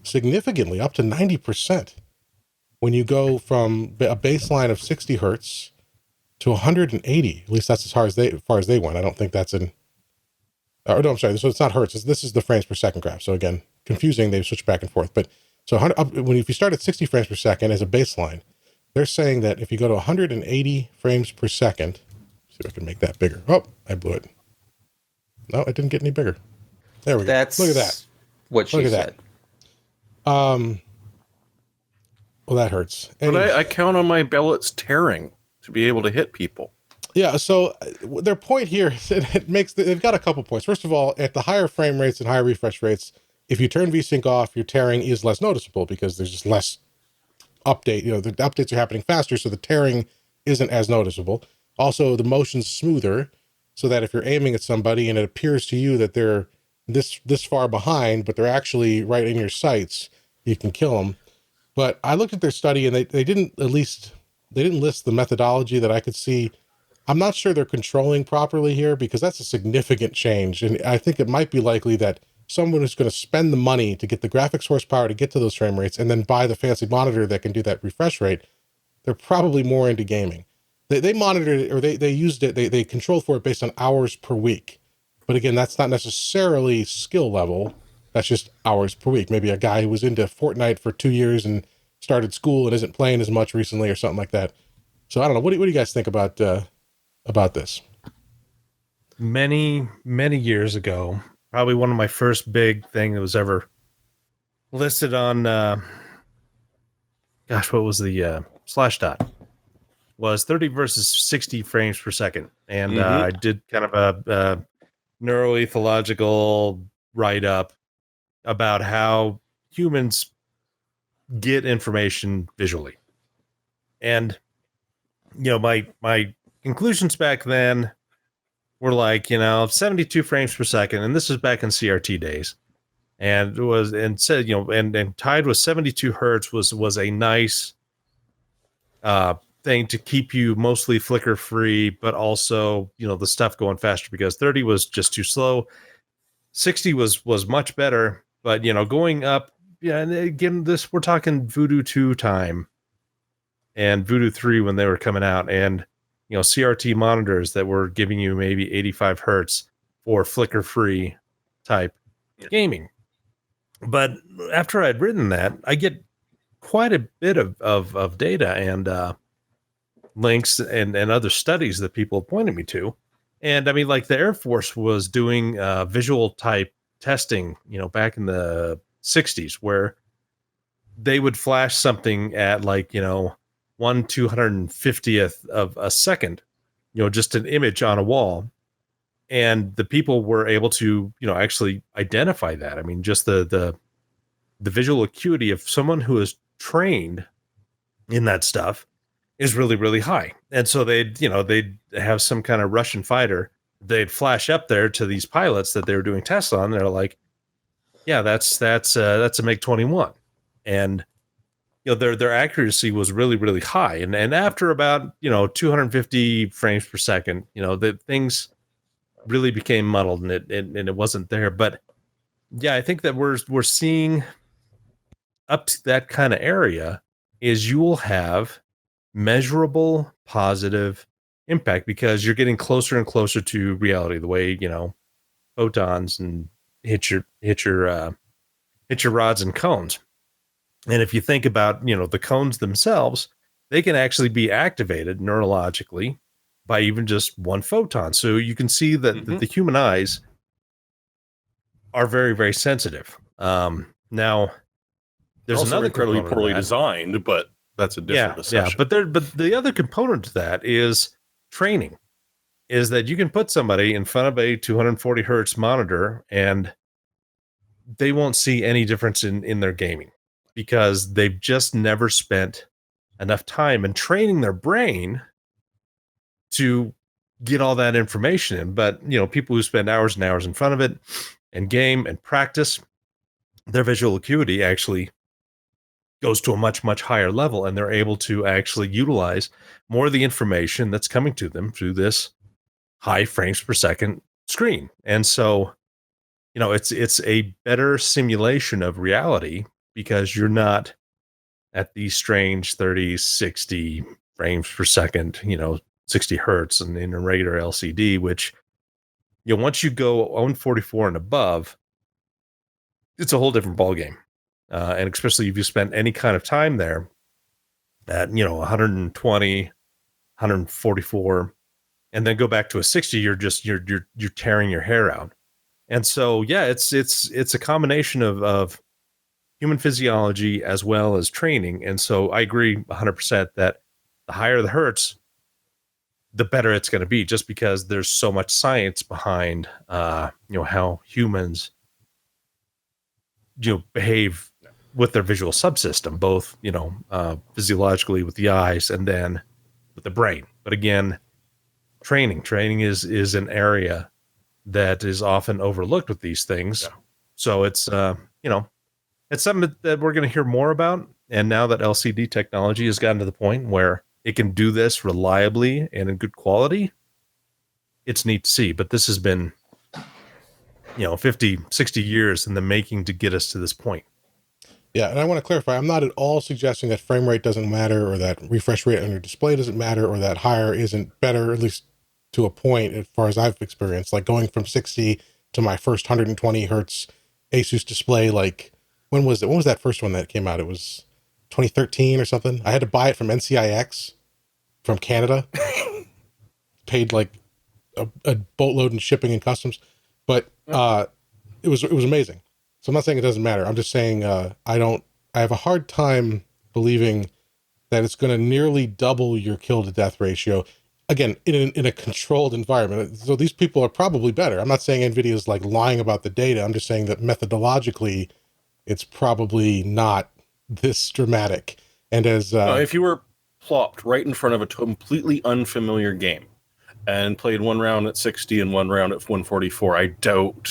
significantly, up to 90%, when you go from a baseline of 60 hertz to 180. At least that's as far as they went. I don't think that's I'm sorry. So it's not hertz. This is the frames per second graph. So again, confusing. They've switched back and forth. But so if you start at 60 frames per second as a baseline, they're saying that if you go to 180 frames per second, see if I can make that bigger. Oh, I blew it. No, it didn't get any bigger. There we go. Look at that. What she said. Well, that hurts. But I count on my bellets tearing to be able to hit people. Yeah, so their point here is they've got a couple points. First of all, at the higher frame rates and higher refresh rates, if you turn VSync off, your tearing is less noticeable because there's just less update. The updates are happening faster, so the tearing isn't as noticeable. Also, the motion's smoother, so that if you're aiming at somebody and it appears to you that they're this far behind, but they're actually right in your sights, you can kill them. But I looked at their study, and they didn't list the methodology that I could see. I'm not sure they're controlling properly here, because that's a significant change. And I think it might be likely that someone who's going to spend the money to get the graphics horsepower to get to those frame rates and then buy the fancy monitor that can do that refresh rate, they're probably more into gaming. They monitored it, or they used it, they controlled for it based on hours per week. But again, that's not necessarily skill level. That's just hours per week. Maybe a guy who was into Fortnite for 2 years and started school and isn't playing as much recently or something like that. So I don't know. What do you guys think about this? Many years ago, probably one of my first big thing that was ever listed on, what was the Slashdot? Was 30 versus 60 frames per second. And I did kind of a neuroethological write-up about how humans get information visually. And, my conclusions back then were like, 72 frames per second. And this is back in CRT days. And tied with 72 hertz was a nice thing to keep you mostly flicker free, but also, the stuff going faster, because 30 was just too slow. 60 was much better, but going up, and again, we're talking Voodoo 2 time and Voodoo 3 when they were coming out, and CRT monitors that were giving you maybe 85 hertz for flicker free type gaming. But after I'd written that, I get quite a bit of data and links and other studies that people pointed me to. And I mean, like the Air Force was doing visual type testing, back in the 60s, where they would flash something at 1/250th of a second, just an image on a wall. And the people were able to, actually identify that. I mean, just the visual acuity of someone who is trained in that stuff is really, really high. And so they'd have some kind of Russian fighter. They'd flash up there to these pilots that they were doing tests on. They're like, yeah, that's a MiG-21. And, their accuracy was really, really high. And after about, 250 frames per second, the things really became muddled and it wasn't there. But yeah, I think that we're seeing up to that kind of area is you will have measurable positive impact because you're getting closer and closer to reality, the way, photons and hit your rods and cones. And if you think about, the cones themselves, they can actually be activated neurologically by even just one photon. So you can see that the human eyes are very, very sensitive. Now, there's also another incredibly component of poorly that. designed, but that's a different discussion. Yeah, but the other component to that is training. Is that you can put somebody in front of a 240 hertz monitor and they won't see any difference in their gaming because they've just never spent enough time in training their brain to get all that information in. But, people who spend hours and hours in front of it and game and practice, their visual acuity actually goes to a much, much higher level, and they're able to actually utilize more of the information that's coming to them through this high frames per second screen. And so, it's a better simulation of reality because you're not at these strange 30, 60 frames per second, 60 hertz and in a regular LCD, which, once you go 144 and above, it's a whole different ballgame. And especially if you spend any kind of time there at, 120, 144, and then go back to a 60, you're tearing your hair out. And so, yeah, it's a combination of human physiology as well as training. And so I agree 100% that the higher the hertz, the better it's going to be, just because there's so much science behind, how humans, behave with their visual subsystem, both, physiologically with the eyes and then with the brain. But again, training is an area that is often overlooked with these things. Yeah. So it's, it's something that we're going to hear more about. And now that LCD technology has gotten to the point where it can do this reliably and in good quality, it's neat to see. But this has been, 50, 60 years in the making to get us to this point. Yeah, and I want to clarify, I'm not at all suggesting that frame rate doesn't matter or that refresh rate on your display doesn't matter or that higher isn't better, at least to a point as far as I've experienced. Like going from 60 to my first 120 hertz Asus display, like, when was it? When was that first one that came out? It was 2013 or something. I had to buy it from NCIX from Canada. Paid like a boatload in shipping and customs, but it was amazing. So I'm not saying it doesn't matter. I'm just saying I have a hard time believing that it's going to nearly double your kill to death ratio. Again, in a controlled environment. So these people are probably better. I'm not saying NVIDIA is like lying about the data. I'm just saying that methodologically, it's probably not this dramatic. And as if you were plopped right in front of a completely unfamiliar game and played one round at 60 and one round at 144, I doubt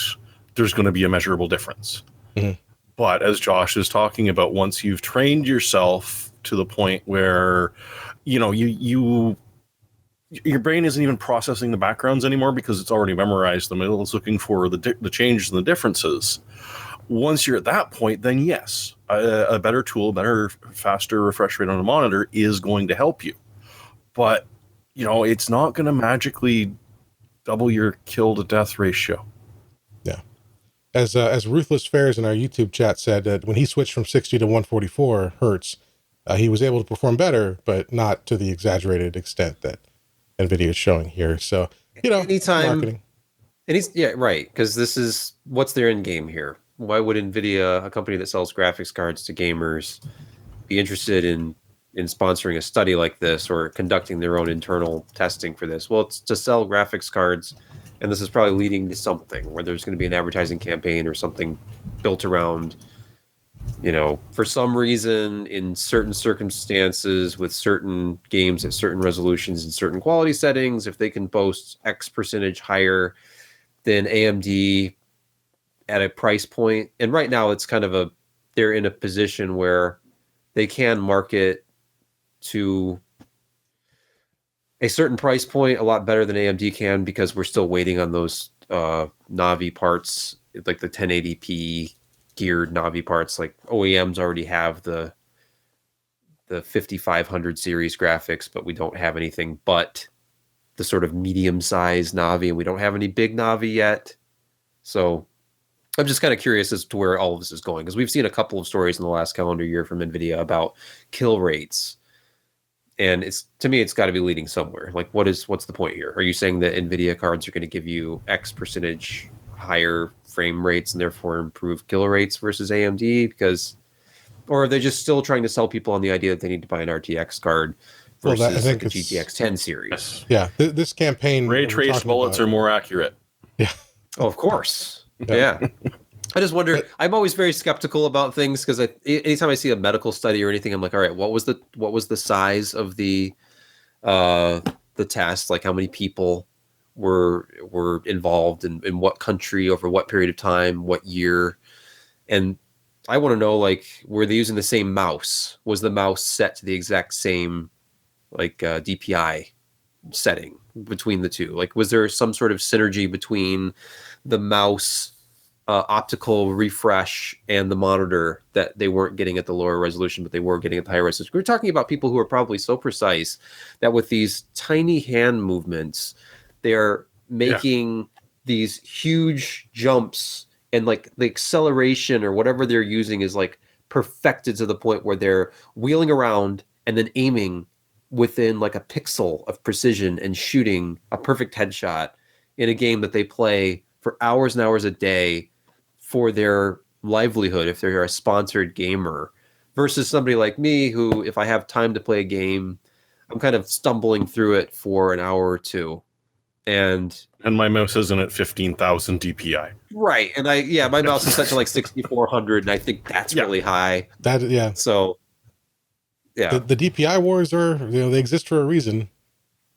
there's going to be a measurable difference. Mm-hmm. But as Josh is talking about, once you've trained yourself to the point where, your brain isn't even processing the backgrounds anymore because it's already memorized them. It's looking for the changes and the differences. Once you're at that point, then yes, a better tool, faster refresh rate on a monitor is going to help you. But, it's not going to magically double your kill to death ratio. Yeah. As Ruthless Fares in our YouTube chat said, that when he switched from 60 to 144 hertz, he was able to perform better, but not to the exaggerated extent that NVIDIA is showing here. So, anytime, marketing. Right. Because this is what's their end game here. Why would NVIDIA, a company that sells graphics cards to gamers, be interested in sponsoring a study like this or conducting their own internal testing for this? Well, it's to sell graphics cards, and this is probably leading to something where there's going to be an advertising campaign or something built around, for some reason, in certain circumstances, with certain games at certain resolutions and certain quality settings, if they can boast X percentage higher than AMD at a price point. And right now it's kind of they're in a position where they can market to a certain price point a lot better than AMD can, because we're still waiting on those Navi parts, like the 1080p geared Navi parts. Like OEMs already have the 5500 series graphics, but we don't have anything but the sort of medium-sized Navi, and we don't have any big Navi yet. So I'm just kind of curious as to where all of this is going, because we've seen a couple of stories in the last calendar year from NVIDIA about kill rates. And to me, it's got to be leading somewhere. Like, what's the point here? Are you saying that NVIDIA cards are going to give you X percentage higher frame rates and therefore improve kill rates versus AMD? Or are they just still trying to sell people on the idea that they need to buy an RTX card versus like a GTX 10 series? Yeah, this campaign... Ray traced bullets are more accurate. Yeah. Oh, of course. Yeah. I just wonder. I'm always very skeptical about things because anytime I see a medical study or anything, I'm like, all right, what was the size of the test? Like, how many people were involved in what country over what period of time, what year? And I want to know, like, were they using the same mouse? Was the mouse set to the exact same like DPI setting between the two? Like, was there some sort of synergy between the mouse optical refresh and the monitor that they weren't getting at the lower resolution, but they were getting at the higher resolution? We're talking about people who are probably so precise that with these tiny hand movements, they're making these huge jumps, and like the acceleration or whatever they're using is like perfected to the point where they're wheeling around and then aiming within like a pixel of precision and shooting a perfect headshot in a game that they play for hours and hours a day for their livelihood if they're a sponsored gamer, versus somebody like me who, if I have time to play a game, I'm kind of stumbling through it for an hour or two. And my mouse isn't at 15,000 DPI. Right. And my mouse is set to like 6,400, and I think that's really high. So yeah. The DPI wars are, they exist for a reason.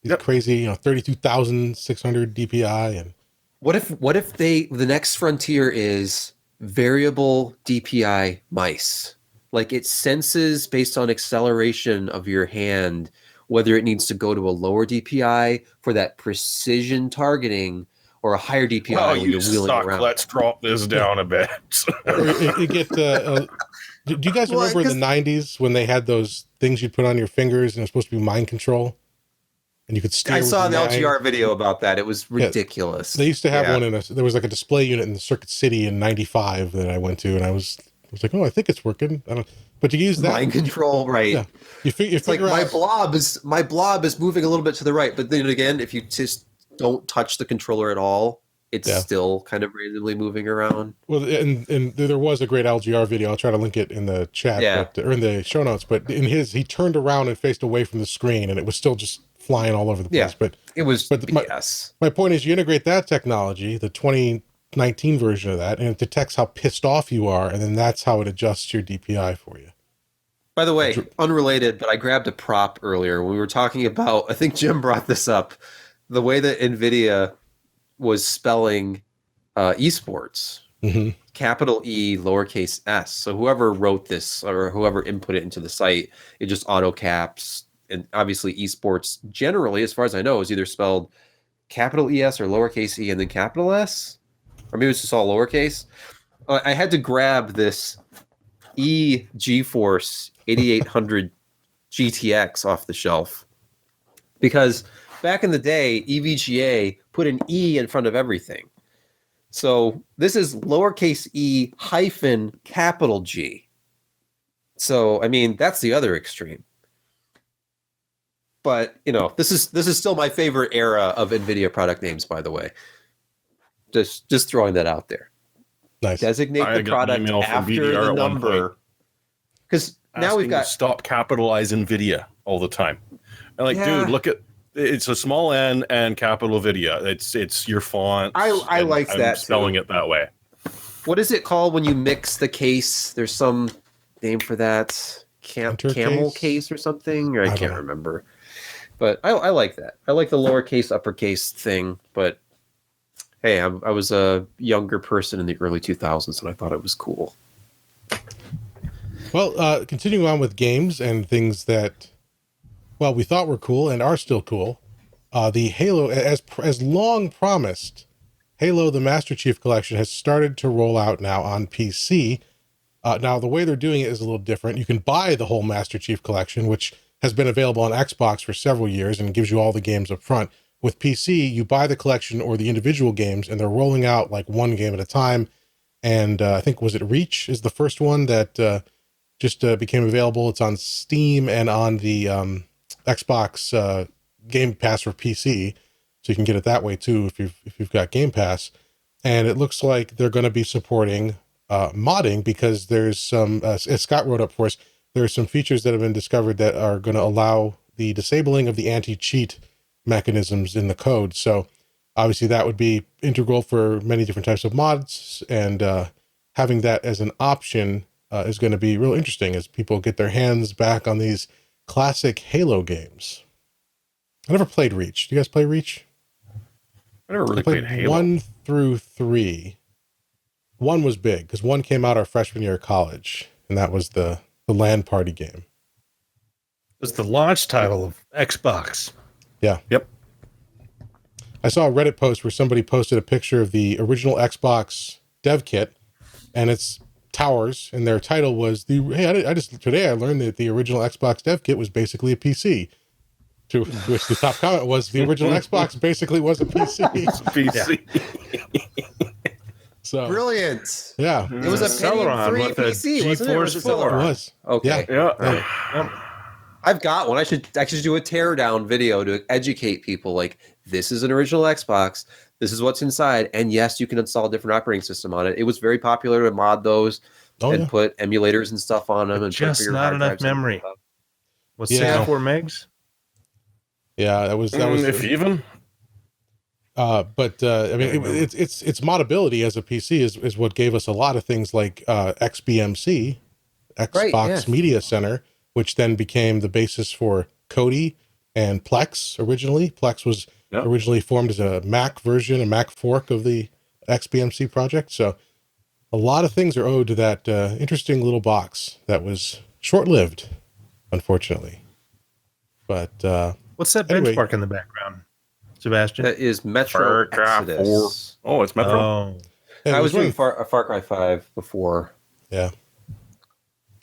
These crazy, 32,600 DPI. And what if the next frontier is variable DPI mice? Like, it senses based on acceleration of your hand whether it needs to go to a lower DPI for that precision targeting or a higher DPI when you're wheeling around. Let's drop this down a bit. Do you guys remember the 90s when they had those things you'd put on your fingers and it was supposed to be mind control? And you could steer. I saw an LGR video about that. It was ridiculous. They used to have one there was like a display unit in the Circuit City in 95 that I went to, and I was like, oh, I think it's working. But you use that mind control, right? Yeah. It's like my blob is moving a little bit to the right, but then again, if you just don't touch the controller at all, it's still kind of randomly moving around. Well, and there was a great LGR video. I'll try to link it in the chat, or in the show notes. But he turned around and faced away from the screen, and it was still just flying all over the place. But it was BS. My point is, you integrate that technology, the 2019 version of that, and it detects how pissed off you are, and then that's how it adjusts your DPI for you. By the way, unrelated, but I grabbed a prop earlier when we were talking about, I think Jim brought this up, the way that NVIDIA was spelling esports. Mm-hmm. Capital E, lowercase s. So whoever wrote this or whoever input it into the site, it just auto caps. And obviously esports generally, as far as I know, is either spelled capital ES or lowercase e and then capital S. Or maybe it's just all lowercase. I had to grab this GeForce 8800 GTX off the shelf because back in the day, EVGA put an E in front of everything. So this is lowercase e hyphen capital G. So, I mean, that's the other extreme. But, this is still my favorite era of NVIDIA product names, by the way. Just throwing that out there. Nice. Designate the product after the number. Because now we've got... Stop capitalize NVIDIA all the time. And dude, look at... It's a small N and capital Nvidia. It's your font. I like that. I'm spelling it that way. What is it called when you mix the case? There's some name for that. Camel case or something? Or I can't remember. But I like that. I like the lowercase, uppercase thing. But hey, I was a younger person in the early 2000s, and I thought it was cool. Well, continuing on with games and things that, well, we thought were cool and are still cool. The Halo, as long promised, Halo, the Master Chief Collection, has started to roll out now on PC. Now, the way they're doing it is a little different. You can buy the whole Master Chief Collection, which has been available on Xbox for several years and gives you all the games up front. With PC, you buy the collection or the individual games, and they're rolling out like one game at a time. And I think, was it Reach is the first one that just became available. It's on Steam and on the Xbox Game Pass for PC. So you can get it that way too if you've got Game Pass. And it looks like they're going to be supporting modding, because there's some, as Scott wrote up for us, there are some features that have been discovered that are going to allow the disabling of the anti-cheat mechanisms in the code. So obviously that would be integral for many different types of mods, and having that as an option is going to be real interesting as people get their hands back on these classic Halo games. I never played Reach. Do you guys play Reach? I never really played Halo. 1 through 3. 1 was big because 1 came out our freshman year of college, and that was the LAN party game. It was the launch title of Xbox. Yeah. Yep. I saw a Reddit post where somebody posted a picture of the original Xbox dev kit, and it's towers, and their title was today I learned that the original Xbox dev kit was basically a PC. To which the top comment was, the original Xbox basically was a PC. PC. So Brilliant. yeah, It was a Celeron Pentium 3 with a PC, wasn't it? Or was it GeForce 4. it Celeron? was. Okay. Yeah. I've got one. I should actually do a teardown video to educate people. Like, this is an original Xbox. This is what's inside. And yes, you can install a different operating system on it. It was very popular to mod those and put emulators and stuff on them. And Just put not hard enough drives in memory. them. Was Yeah. 64 megs? Yeah, that was if even. But I mean, it's modability as a PC is what gave us a lot of things like XBMC, Xbox Media Center, which then became the basis for Kodi and Plex originally. Plex was originally formed as a Mac version, a Mac fork of the XBMC project. So a lot of things are owed to that interesting little box that was short-lived, unfortunately. But What's that anyway. benchmark in the background, Sebastian? That is Metro Far Cry Exodus. 4. Oh, it's Metro. Oh, I was doing Far Cry 5 before. Yeah.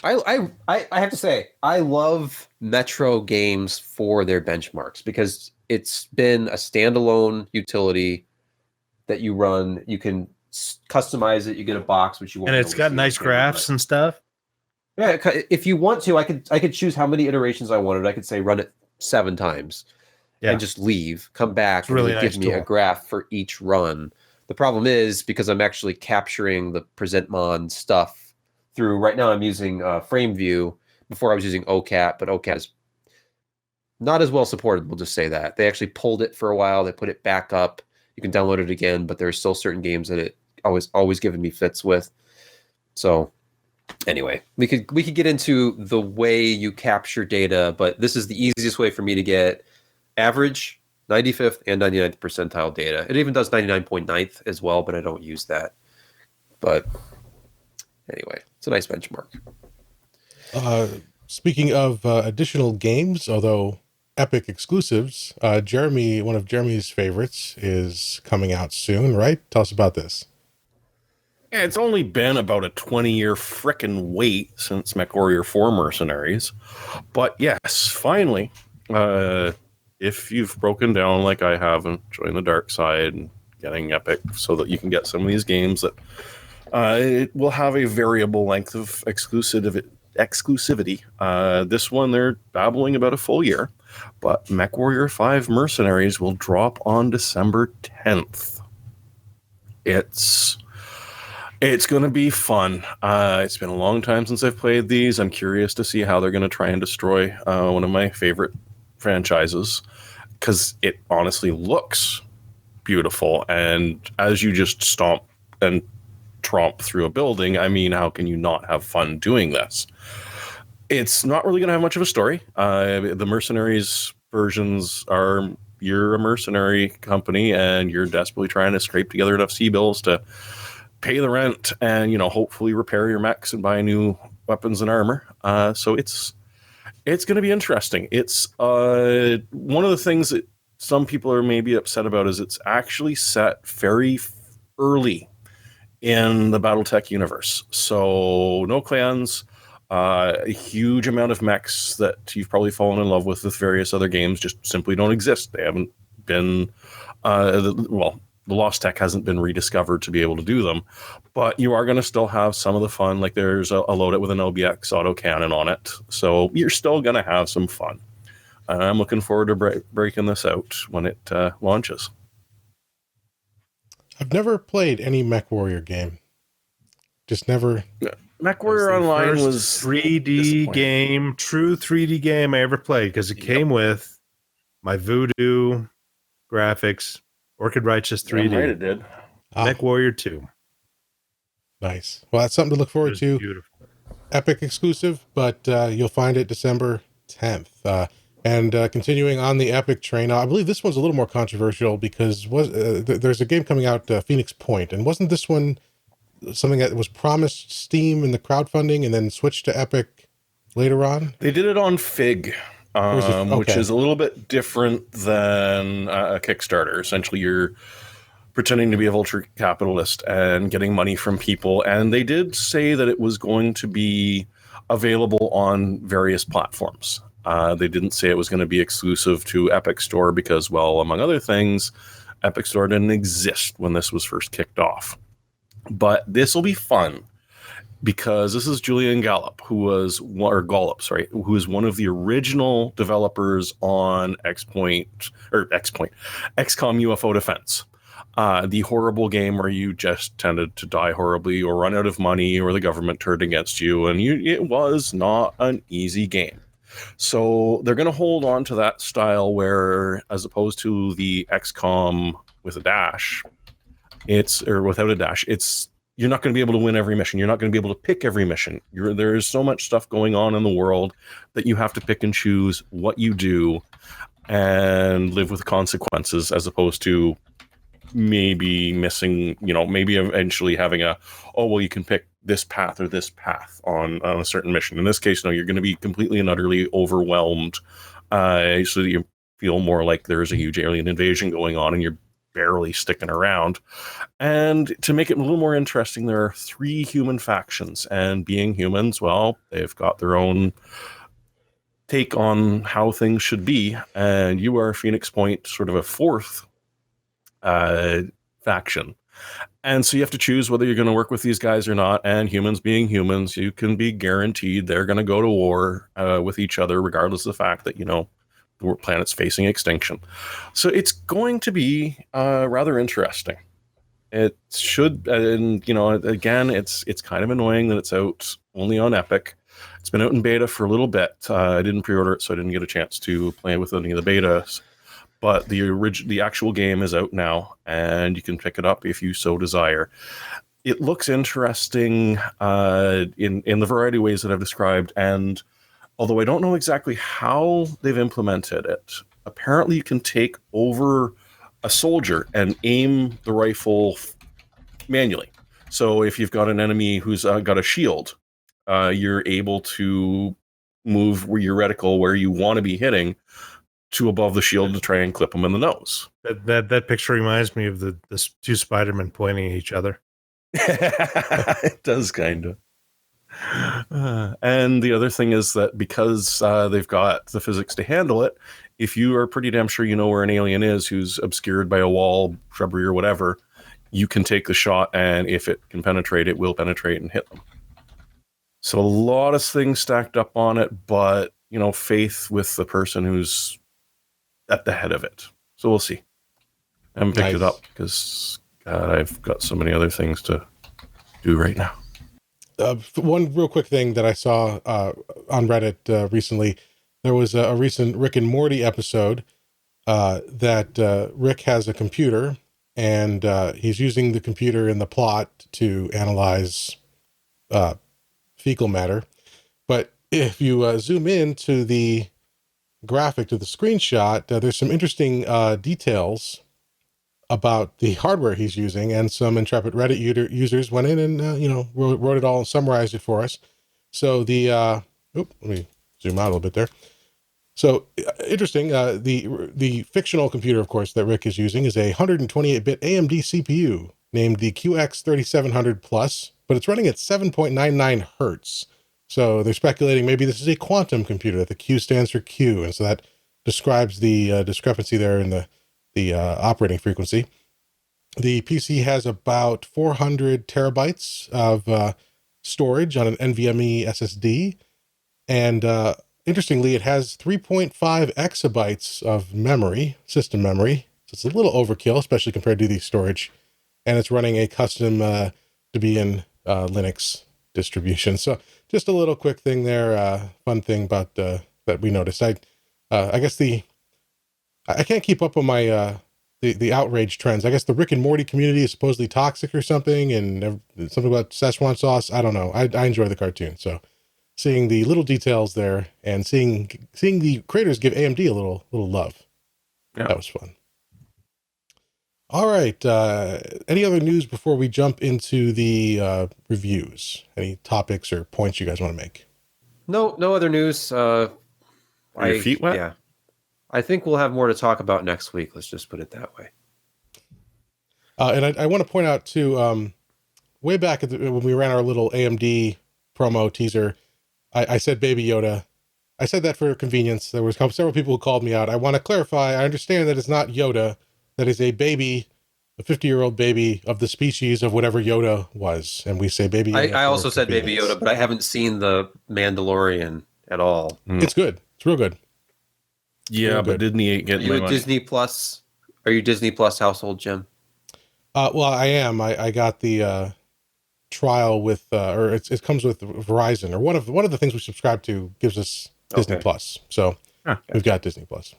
I have to say, I love Metro games for their benchmarks because it's been a standalone utility that you run. You can customize it. You get a box, which you won't. and it's got nice graphs and stuff. Yeah, if you want to, I could choose how many iterations I wanted. I could say run it 7 times, and just leave, come back, and really give nice me a tool. graph for each run. The problem is because I'm actually capturing the PresentMon stuff through. Right now, I'm using FrameView. Before I was using OCAT, but OCAT is not as well supported. We'll just say that they actually pulled it for a while. They put it back up. You can download it again, but there's still certain games that it always giving me fits with. So. Anyway, we could get into the way you capture data, but this is the easiest way for me to get average, 95th, and 99th percentile data. It even does 99.9th as well, but I don't use that. But anyway, it's a nice benchmark. Speaking of additional games, although Epic exclusives, Jeremy, one of Jeremy's favorites, is coming out soon, right? Tell us about this. Yeah, it's only been about a 20-year frickin' wait since MechWarrior 4 Mercenaries. But yes, finally, if you've broken down like I have and joined the dark side and getting Epic so that you can get some of these games that it will have a variable length of exclusivity. This one, they're babbling about a full year. But MechWarrior 5 Mercenaries will drop on December 10th. It's going to be fun. It's been a long time since I've played these. I'm curious to see how they're going to try and destroy one of my favorite franchises, because it honestly looks beautiful. And as you just stomp and tromp through a building, I mean, how can you not have fun doing this? It's not really going to have much of a story. The Mercenaries versions are, you're a mercenary company and you're desperately trying to scrape together enough C-bills to pay the rent and, you know, hopefully repair your mechs and buy new weapons and armor. So it's going to be interesting. It's one of the things that some people are maybe upset about is it's actually set very early in the BattleTech universe. So no clans, a huge amount of mechs that you've probably fallen in love with various other games just simply don't exist. They haven't been, the Lost Tech hasn't been rediscovered to be able to do them, but you are going to still have some of the fun. Like there's a loadout with an LBX autocannon on it. So you're still going to have some fun. And I'm looking forward to breaking this out when it launches. I've never played any MechWarrior game. Just never. MechWarrior Online was 3D game, true 3D game I ever played, because it came with my Voodoo graphics, Orchid Righteous 3D. Yeah, right, it did. MechWarrior 2. Nice. Well, that's something to look forward to. Beautiful. Epic exclusive, but you'll find it December 10th. And continuing on the Epic train, I believe this one's a little more controversial because there's a game coming out, Phoenix Point, and wasn't this one something that was promised Steam in the crowdfunding and then switched to Epic later on? They did it on Fig, which is a little bit different than a Kickstarter. Essentially, you're pretending to be a vulture capitalist and getting money from people. And they did say that it was going to be available on various platforms. They didn't say it was going to be exclusive to Epic Store because, well, among other things, Epic Store didn't exist when this was first kicked off. But this will be fun because this is Julian Gallup, who is one of the original developers on XCOM UFO Defense. The horrible game where you just tended to die horribly or run out of money or the government turned against you. And it was not an easy game. So they're going to hold on to that style where, as opposed to the XCOM with a dash, without a dash, you're not going to be able to win every mission. You're not going to be able to pick every mission. There's so much stuff going on in the world that you have to pick and choose what you do and live with consequences, as opposed to maybe missing, maybe eventually having you can pick this path or this path on a certain mission. In this case, no, you're going to be completely and utterly overwhelmed, so that you feel more like there's a huge alien invasion going on and you're barely sticking around. And to make it a little more interesting, there are 3 human factions, and being humans, well, they've got their own take on how things should be, and you are Phoenix Point, sort of a 4th faction. And so you have to choose whether you're going to work with these guys or not. And humans being humans, you can be guaranteed they're going to go to war with each other, regardless of the fact that, the planet's facing extinction. So it's going to be rather interesting. It should, and again, it's kind of annoying that it's out only on Epic. It's been out in beta for a little bit. I didn't pre-order it, so I didn't get a chance to play with any of the betas. But the actual game is out now, and you can pick it up if you so desire. It looks interesting in the variety of ways that I've described, and although I don't know exactly how they've implemented it, apparently you can take over a soldier and aim the rifle manually. So if you've got an enemy who's got a shield, you're able to move your reticle where you want to be hitting to above the shield to try and clip them in the nose. That picture reminds me of the 2 Spider-Men pointing at each other. It does, kind of. And the other thing is that because they've got the physics to handle it, if you are pretty damn sure you know where an alien is who's obscured by a wall, shrubbery, or whatever, you can take the shot, and if it can penetrate, it will penetrate and hit them. So a lot of things stacked up on it, but faith with the person who's at the head of it. So we'll see. I haven't picked it up because I've got so many other things to do right now. One real quick thing that I saw on Reddit recently, there was a recent Rick and Morty episode that Rick has a computer, and he's using the computer in the plot to analyze fecal matter. But if you zoom in to the graphic, to the screenshot, there's some interesting details about the hardware he's using, and some intrepid Reddit users went in and wrote it all and summarized it for us. So let me zoom out a little bit there. So interesting. The fictional computer, of course, that Rick is using is a 128-bit AMD CPU, named the QX3700 Plus, but it's running at 7.99 hertz. So they're speculating maybe this is a quantum computer, that the Q stands for Q, and so that describes the discrepancy there in the operating frequency. The PC has about 400 terabytes of storage on an NVMe SSD, and interestingly, it has 3.5 exabytes of memory, system memory. So it's a little overkill, especially compared to the storage, and it's running a custom Debian Linux distribution. So just a little quick thing there, fun thing about that we noticed. I guess I can't keep up on my the outrage trends. I guess the Rick and Morty community is supposedly toxic or something, and something about Szechuan sauce. I don't know. I enjoy the cartoon, so seeing the little details there and seeing the creators give AMD a little love, that was fun. All right. Any other news before we jump into the reviews? Any topics or points you guys want to make? No other news. Are your feet wet? Yeah. I think we'll have more to talk about next week. Let's just put it that way. And I want to point out too, way back when we ran our little AMD promo teaser, I said Baby Yoda. I said that for convenience. There was several people who called me out. I want to clarify. I understand that it's not Yoda. That is a baby, a 50-year-old baby of the species of whatever Yoda was. And we say Baby Yoda. I also said Baby Yoda, but I haven't seen The Mandalorian at all. It's good. It's real good. Yeah, but Disney ain't getting my money. Disney Plus? Are you Disney Plus household, Jim? Well, I am. I got the trial with, or it comes with Verizon, or one of the things we subscribe to gives us Disney Plus. So we've got Disney Plus.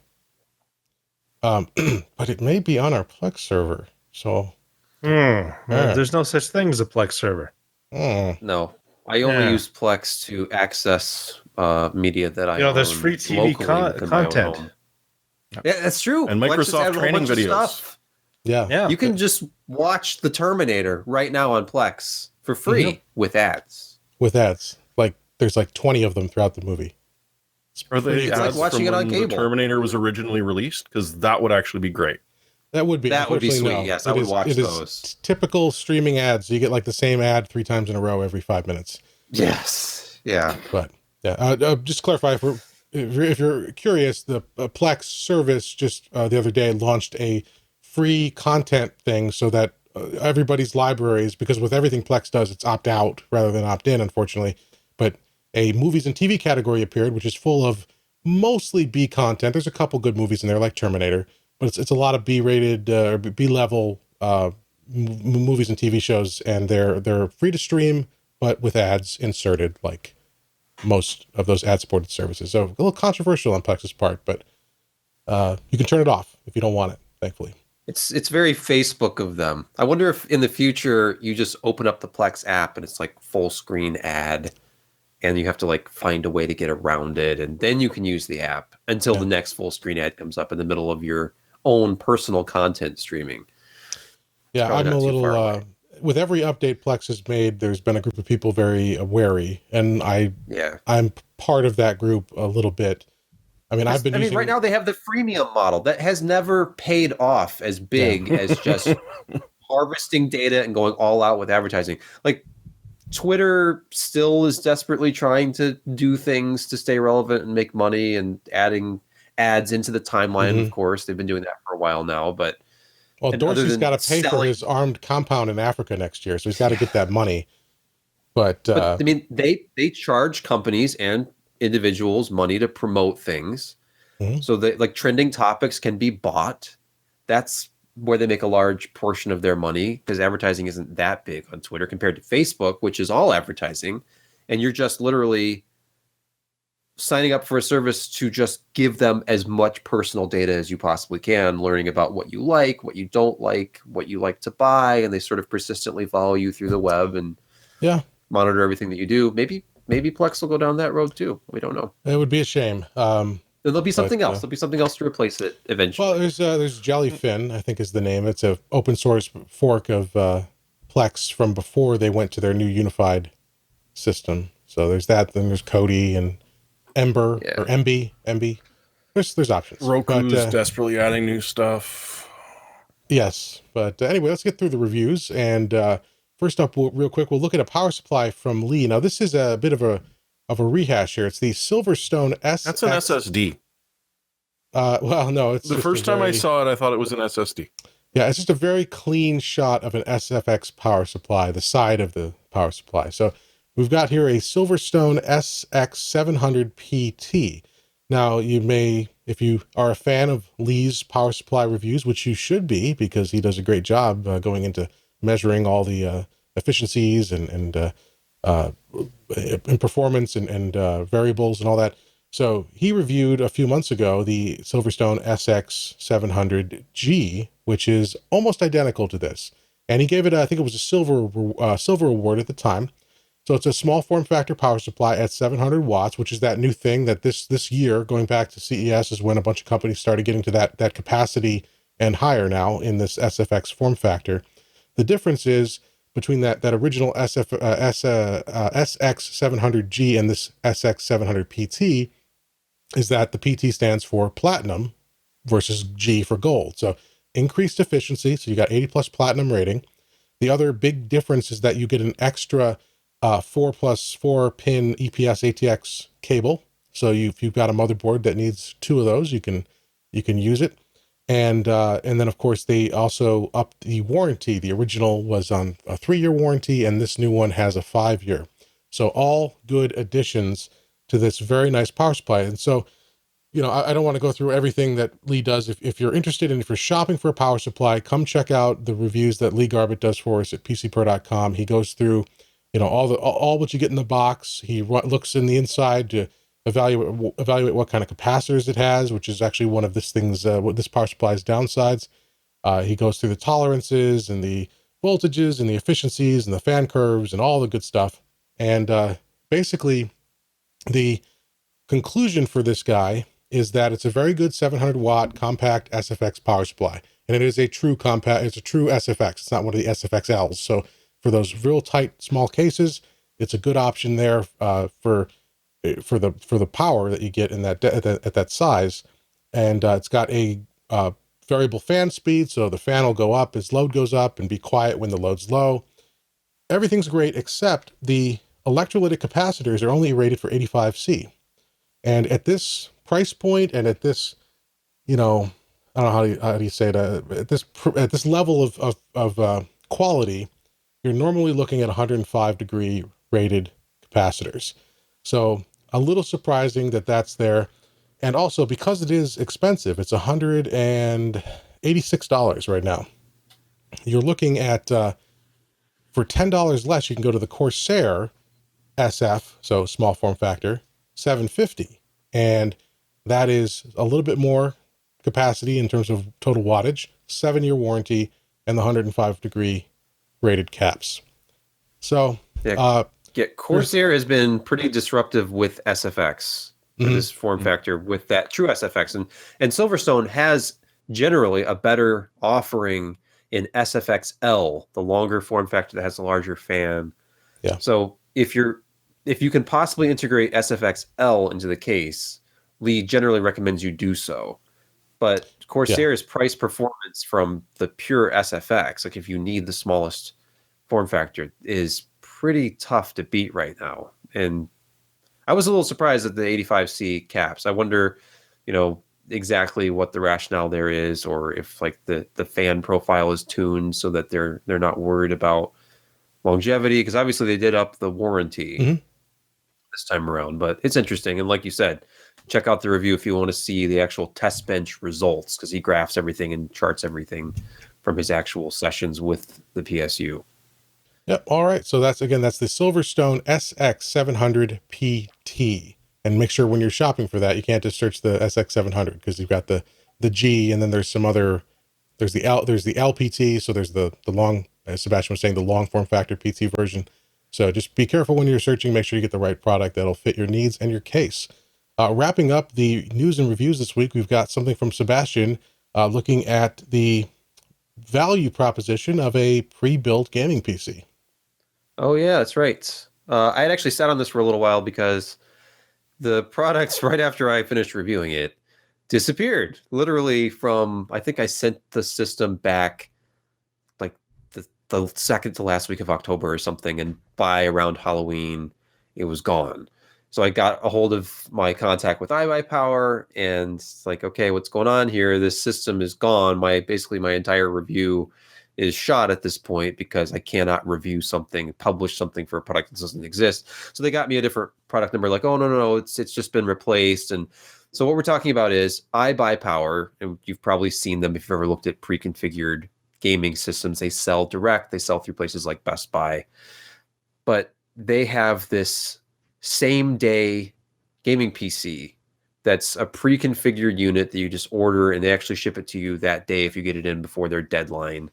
But it may be on our Plex server. So there's no such thing as a Plex server. No, I only use Plex to access media that I own. There's free TV content. Yeah, that's true. And Microsoft training videos. Yeah. You can just watch The Terminator right now on Plex for free with ads. Like there's like 20 of them throughout the movie. Are they it's like watching it on cable. The Terminator was originally released, because that would actually be great. That would be sweet. No. Yes, I would watch those. Typical streaming ads. You get like the same ad 3 times in a row every 5 minutes. Yes. Yeah. But just to clarify, if you're curious, the Plex service just the other day launched a free content thing so that everybody's libraries, because with everything Plex does, it's opt out rather than opt in, unfortunately. But a movies and TV category appeared, which is full of mostly B content. There's a couple good movies in there, like Terminator, but it's a lot of B-rated or B-level movies and TV shows, and they're free to stream, but with ads inserted, like most of those ad-supported services. So a little controversial on Plex's part, but you can turn it off if you don't want it, thankfully. It's very Facebook of them. I wonder if in the future you just open up the Plex app and it's like full screen ad, and you have to like find a way to get around it, and then you can use the app until the next full screen ad comes up in the middle of your own personal content streaming. Yeah, I'm a little with every update Plex has made, there's been a group of people very wary, and I'm part of that group a little bit. I mean, right now they have the freemium model that has never paid off as big as just harvesting data and going all out with advertising. Like Twitter still is desperately trying to do things to stay relevant and make money and adding ads into the timeline. Of course, they've been doing that for a while now, but Dorsey's got to pay for his armed compound in Africa next year, so he's got to get that money. But I mean, they charge companies and individuals money to promote things, so that like trending topics can be bought. That's where they make a large portion of their money, because advertising isn't that big on Twitter compared to Facebook, which is all advertising, and you're just literally signing up for a service to just give them as much personal data as you possibly can, learning about what you like, what you don't like, what you like to buy, and they sort of persistently follow you through the web and monitor everything that you do. Maybe Plex will go down that road too. We don't know. It would be a shame. There'll be something else. There'll be something else to replace it eventually. Well, there's Jellyfin, I think is the name. It's a open source fork of Plex from before they went to their new unified system. So there's that. Then there's Kodi and Ember or MB. There's options. Roku's desperately adding new stuff. Yes, but anyway, let's get through the reviews. And first up, real quick, we'll look at a power supply from Lee. Now, this is a bit of a rehash here. It's the Silverstone SX. That's an SSD. Well, no, it's The just first time I saw it, I thought it was an SSD. Yeah, it's just a very clean shot of an SFX power supply, the side of the power supply. So we've got here a Silverstone SX700 PT. Now, you may, if you are a fan of Lee's power supply reviews, which you should be, because he does a great job going into measuring all the efficiencies and performance and variables and all that. So he reviewed a few months ago the Silverstone SX700G, which is almost identical to this. And he gave it, I think it was a silver award at the time. So it's a small form factor power supply at 700 watts, which is that new thing that this year, going back to CES, is when a bunch of companies started getting to that capacity and higher now in this SFX form factor. The difference is between that original SX700G and this SX700 PT is that the PT stands for platinum versus G for gold. So increased efficiency. So you got 80 plus platinum rating. The other big difference is that you get an extra 4+4 pin EPS ATX cable. So if you've got a motherboard that needs 2 of those, you can use it. And then of course they also upped the warranty. The original was on a 3-year warranty, and this new one has a 5-year. So all good additions to this very nice power supply. And so, I don't want to go through everything that Lee does. If you're interested and if you're shopping for a power supply, come check out the reviews that Lee Garbett does for us at PCPro.com. He goes through, all what you get in the box. He looks in the inside to evaluate what kind of capacitors it has, which is actually one of this power supply's downsides. He goes through the tolerances and the voltages and the efficiencies and the fan curves and all the good stuff. And basically, the conclusion for this guy is that it's a very good 700 watt compact SFX power supply. And it is a true it's a true SFX. It's not one of the SFXLs. So for those real tight, small cases, it's a good option there for the power that you get in at that size. And it's got a variable fan speed. So the fan will go up as load goes up and be quiet when the load's low. Everything's great except the electrolytic capacitors are only rated for 85C. And at this price point and at this, I don't know how do you say it, at this level of quality, you're normally looking at 105 degree rated capacitors. So a little surprising that that's there. And also because it is expensive, it's $186 right now. You're looking at, for $10 less, you can go to the Corsair SF, so small form factor, 750. And that is a little bit more capacity in terms of total wattage, 7-year warranty, and the 105 degree rated caps. So, Corsair has been pretty disruptive with SFX, this form factor, with that true SFX. And Silverstone has generally a better offering in SFXL, the longer form factor that has a larger fan. Yeah. So if you can possibly integrate SFXL into the case, Lee generally recommends you do so. But Corsair's price performance from the pure SFX, like if you need the smallest form factor, is pretty tough to beat right now. And I was a little surprised at the 85C caps. I wonder, exactly what the rationale there is, or if like the fan profile is tuned so that they're not worried about longevity, because obviously they did up the warranty this time around. But it's interesting, and like you said, check out the review if you want to see the actual test bench results, because he graphs everything and charts everything from his actual sessions with the PSU. Yep. All right. So that's the Silverstone SX700 PT. And make sure when you're shopping for that, you can't just search the SX700, because you've got the G, and then there's some other, there's the LPT. So there's the long, as Sebastian was saying, the long form factor PT version. So just be careful when you're searching, make sure you get the right product that'll fit your needs and your case. Wrapping up the news and reviews this week, we've got something from Sebastian looking at the value proposition of a pre-built gaming PC. Oh yeah, that's right. I had actually sat on this for a little while because the products, right after I finished reviewing it, disappeared literally from, I think I sent the system back like the second to last week of October or something, and by around Halloween it was gone. So I got a hold of my contact with iBUYPOWER, and it's like, okay, what's going on here? This system is gone. Basically my entire review is shot at this point because I cannot review something, publish something for a product that doesn't exist. So they got me a different product number, like, oh no, it's just been replaced. And so what we're talking about is iBUYPOWER, and you've probably seen them if you've ever looked at pre-configured gaming systems. They sell direct, they sell through places like Best Buy, but they have this same day gaming PC that's a pre-configured unit that you just order, and they actually ship it to you that day if you get it in before their deadline.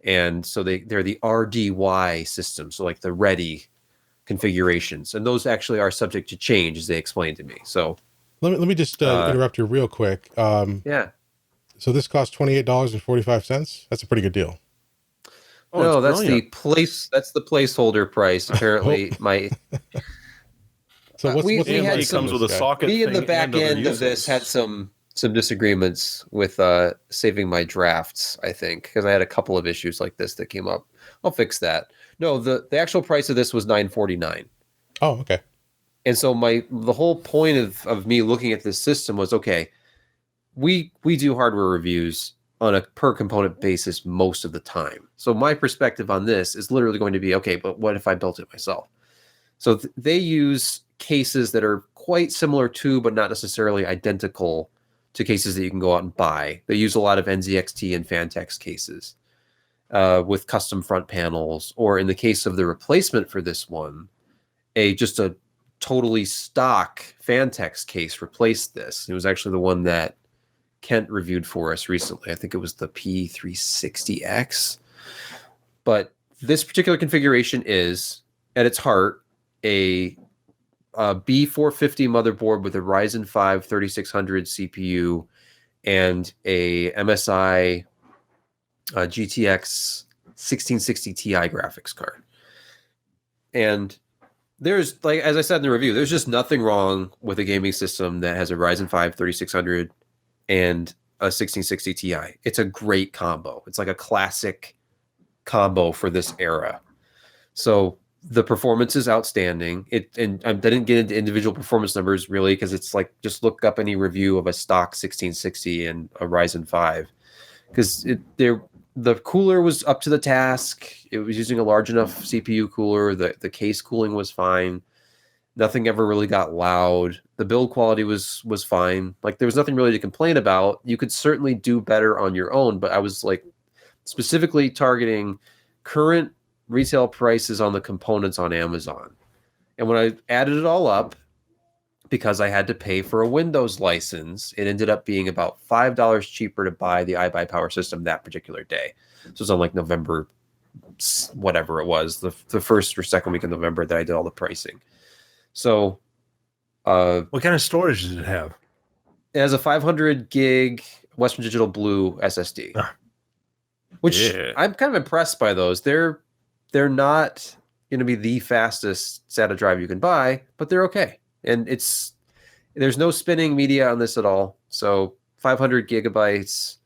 And so they're the RDY system, so like the ready configurations, and those actually are subject to change, as they explained to me. So let me just interrupt you real quick. Yeah. So this costs $28.45. That's a pretty good deal. Oh, no, it's brilliant. that's the placeholder price. Apparently, So what's we the had It comes with a socket. me in the thing back and other end of this uses. had some disagreements with saving my drafts, I think, because I had a couple of issues like this that came up. I'll fix that. No, the actual price of this was $949. Oh, okay. And so the whole point of me looking at this system was, okay, we do hardware reviews on a per component basis most of the time. So my perspective on this is literally going to be, okay, but what if I built it myself? So they use cases that are quite similar to, but not necessarily identical to, cases that you can go out and buy. They use a lot of NZXT and Fantex cases with custom front panels, or in the case of the replacement for this one, just a totally stock Fantex case replaced this. It was actually the one that Kent reviewed for us recently. I think it was the P360X. But this particular configuration is, at its heart, a B450 motherboard with a Ryzen 5 3600 CPU and a MSI GTX 1660 Ti graphics card. And there's, like, as I said in the review, there's just nothing wrong with a gaming system that has a Ryzen 5 3600 and a 1660 Ti. It's a great combo. It's like a classic combo for this era. So the performance is outstanding. And I didn't get into individual performance numbers really, because it's like, just look up any review of a stock 1660 and a Ryzen 5, because the cooler was up to the task. It was using a large enough CPU cooler. The case cooling was fine. Nothing ever really got loud. The build quality was fine. Like, there was nothing really to complain about. You could certainly do better on your own, but I was like specifically targeting current retail prices on the components on Amazon. And when I added it all up, because I had to pay for a Windows license, it ended up being about $5 cheaper to buy the iBUYPOWER system that particular day. So it was on like November, whatever it was, the first or second week of November that I did all the pricing. So What kind of storage does it have? it has a 500 gig Western Digital Blue SSD, which Yeah. I'm kind of impressed by those. They're not going to be the fastest SATA drive you can buy, but they're okay. And there's no spinning media on this at all. So 500 gigabytes,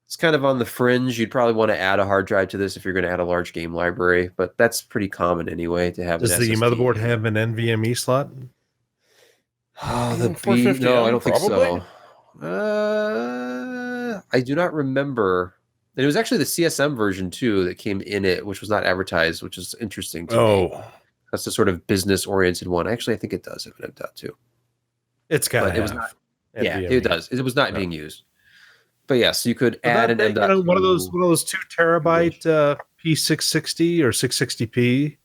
it's kind of on the fringe. You'd probably want to add a hard drive to this if you're going to add a large game library, but that's pretty common anyway to have. Does an the SSD. motherboard have an NVMe slot? Oh, the B? 450M, No, I don't think probably? so. I do not remember. And it was actually the CSM version too that came in it, which was not advertised, which is interesting to me. Oh, That's the sort of business-oriented one. Actually, I think it does have an M.2. It's got But to it was have. not. NVMe. Yeah, it does. It was not No. being used. But yes, you could But add that an big, M.2. one of those 2 terabyte P660 or 660p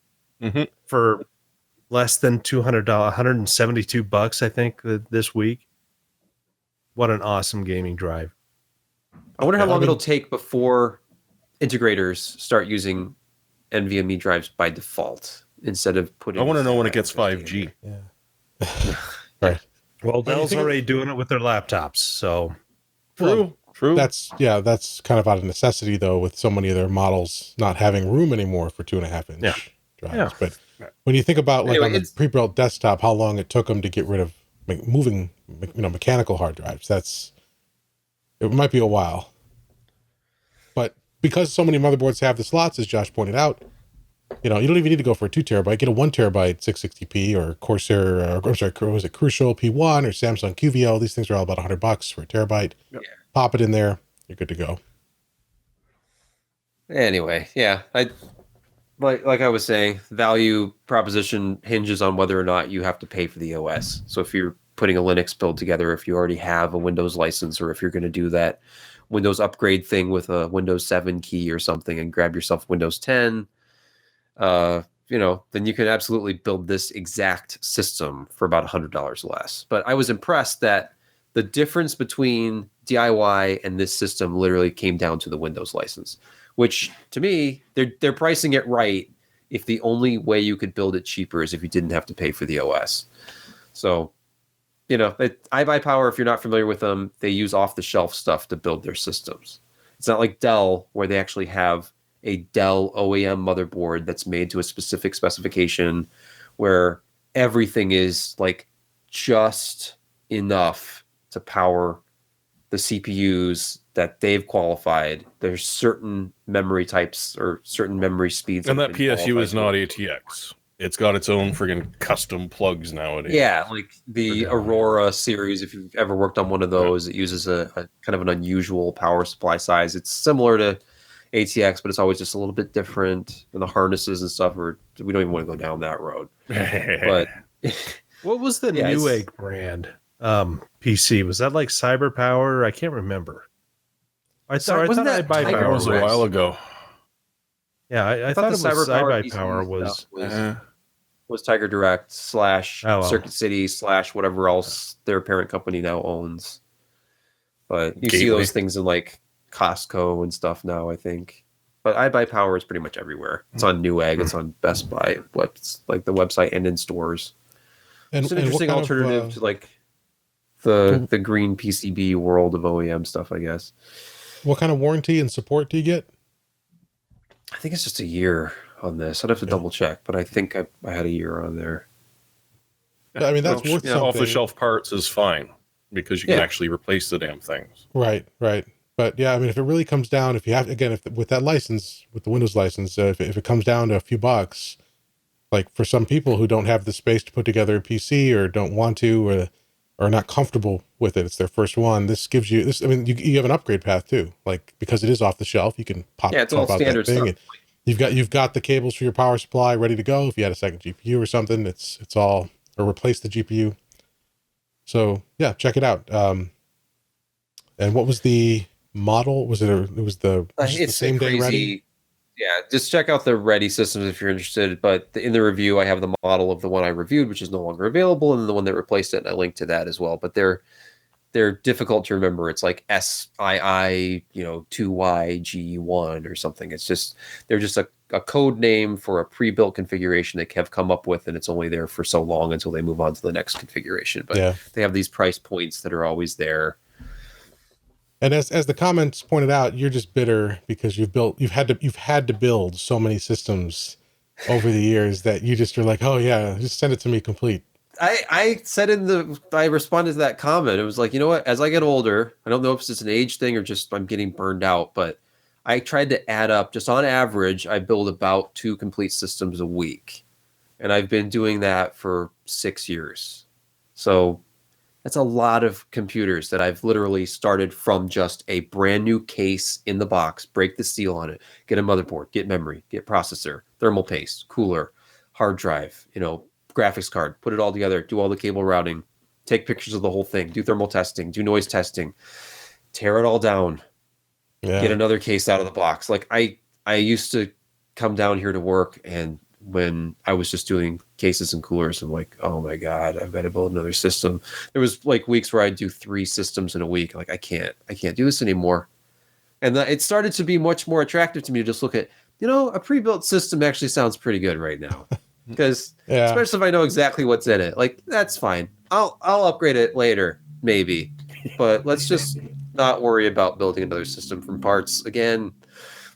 Mhm. for less than $200, $172, I think, this week. What an awesome gaming drive! I wonder how Yeah, long I mean- it'll take before integrators start using NVMe drives by default instead of putting. I want to know when it SATA gets SSD in 5G. Yeah. Right. Well, do you Dell's think- already doing it with their laptops, so True. That's kind of out of necessity though, with so many of their models not having room anymore for 2.5 inch Yeah. drives. Yeah. But when you think about like Anyway, on the it's- pre-built desktop, how long it took them to get rid of moving, mechanical hard drives. It might be a while. But because so many motherboards have the slots, as Josh pointed out, you don't even need to go for a 2 terabyte. Get a 1 terabyte 660p or Corsair, was it Crucial P1 or Samsung QVO? These things are all about $100 for a terabyte. Yeah. Pop it in there, you're good to go. Anyway, yeah, like I was saying, value proposition hinges on whether or not you have to pay for the OS. So if you're putting a Linux build together, if you already have a Windows license, or if you're going to do that Windows upgrade thing with a Windows 7 key or something and grab yourself Windows 10, then you can absolutely build this exact system for about $100 less. But I was impressed that the difference between DIY and this system literally came down to the Windows license, which to me, they're pricing it right if the only way you could build it cheaper is if you didn't have to pay for the OS. So, iBUYPOWER, if you're not familiar with them, they use off-the-shelf stuff to build their systems. It's not like Dell, where they actually have a Dell OEM motherboard that's made to a specific specification where everything is like just enough to power the CPUs that they've qualified. There's certain memory types or certain memory speeds. And that PSU is not ATX. It's got its own friggin' custom plugs nowadays. Yeah, like the Aurora series, if you've ever worked on one of those, it uses a kind of an unusual power supply size. It's similar to ATX, but it's always just a little bit different. And the harnesses and stuff, we don't even want to go down that road. But what was the Newegg brand PC? Was that like CyberPower? I can't remember. I thought iBUYPOWER. That was a while ago. Yeah, I thought it was iBUYPOWER was Tiger Direct / Circuit City / whatever else their parent company now owns. But you see those things in like Costco and stuff now, I think. But iBUYPOWER is pretty much everywhere. It's on Newegg, it's on Best Buy, what's like the website and in stores. It's an interesting alternative to like the green PCB world of OEM stuff, I guess. What kind of warranty and support do you get? I think it's just a year on this. I'd have to double check, but I think I had a year on there. I mean, that's worth something. Off-the-shelf parts is fine because you can actually replace the damn things. Right. But yeah, I mean, if it really comes down, if you have, again, with that license, with the Windows license, if it comes down to a few bucks, like for some people who don't have the space to put together a PC or don't want to, or are not comfortable with it, it's their first one. This gives you this. I mean, you have an upgrade path too, like because it is off the shelf, you can pop it's all standard stuff. You've got the cables for your power supply ready to go. If you had a second GPU or something, it's all, or replace the GPU. So yeah, check it out. And what was the model? Was it the same day ready? Yeah, just check out the Ready systems if you're interested. But in the review, I have the model of the one I reviewed, which is no longer available, and then the one that replaced it, and I linked to that as well. But they're difficult to remember. It's like SII, 2YG1 or something. It's just they're just a code name for a pre-built configuration they have come up with, and it's only there for so long until they move on to the next configuration. But they have these price points that are always there. And as the comments pointed out, you're just bitter because you've had to build so many systems over the years that you just are like, oh yeah, just send it to me complete. I said I responded to that comment. It was like, you know what? As I get older, I don't know if it's an age thing or just I'm getting burned out, but I tried to add up. Just on average, I build about 2 complete systems a week, and I've been doing that for 6 years. So that's a lot of computers that I've literally started from just a brand new case in the box, break the seal on it, get a motherboard, get memory, get processor, thermal paste, cooler, hard drive, graphics card, put it all together, do all the cable routing, take pictures of the whole thing, do thermal testing, do noise testing, tear it all down, get another case out of the box. Like I used to come down here to work, and when I was just doing cases and coolers, I'm like, oh my God, I've got to build another system. There was like weeks where I'd do 3 systems in a week. Like I can't do this anymore. And it started to be much more attractive to me to just look at, a pre-built system actually sounds pretty good right now. Because especially if I know exactly what's in it, like that's fine. I'll upgrade it later, maybe, but let's just not worry about building another system from parts again.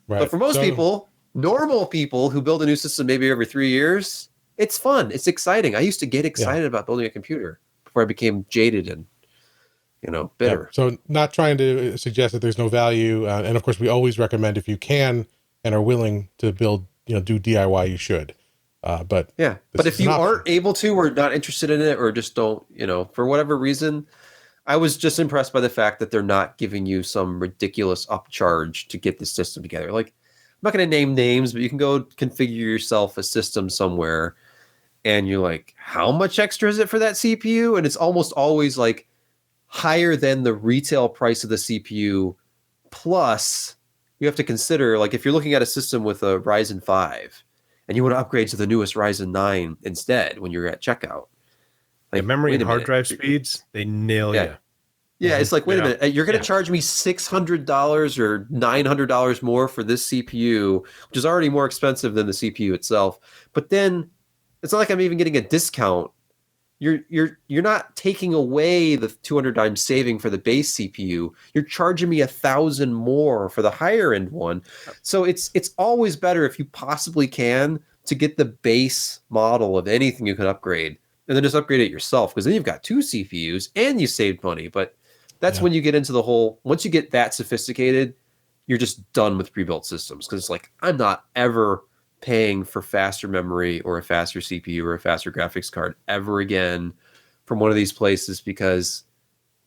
Right. But for most people, normal people who build a new system maybe every 3 years, it's fun. It's exciting. I used to get excited about building a computer. before I became jaded and bitter. Yeah. So not trying to suggest that there's no value, and of course we always recommend if you can and are willing to build, do DIY, you should. But yeah, but if you aren't able to, or not interested in it, or just don't, for whatever reason, I was just impressed by the fact that they're not giving you some ridiculous upcharge to get the system together. Like, I'm not going to name names, but you can go configure yourself a system somewhere, and you're like, how much extra is it for that CPU? And it's almost always like higher than the retail price of the CPU. Plus, you have to consider, like, if you're looking at a system with a Ryzen 5 and you want to upgrade to the newest Ryzen 9 instead when you're at checkout. Like, memory and hard drive speeds, they nail you. Yeah, it's like, wait a minute, you're going to charge me $600 or $900 more for this CPU, which is already more expensive than the CPU itself. But then it's not like I'm even getting a discount. You're not taking away the $200 I'm saving for the base CPU. You're charging me $1,000 more for the higher end one. So it's always better, if you possibly can, to get the base model of anything you can upgrade, and then just upgrade it yourself, because then you've got 2 CPUs and you saved money. But that's when you get into the whole, once you get that sophisticated, you're just done with pre-built systems, because it's like, I'm not ever paying for faster memory or a faster CPU or a faster graphics card ever again from one of these places, because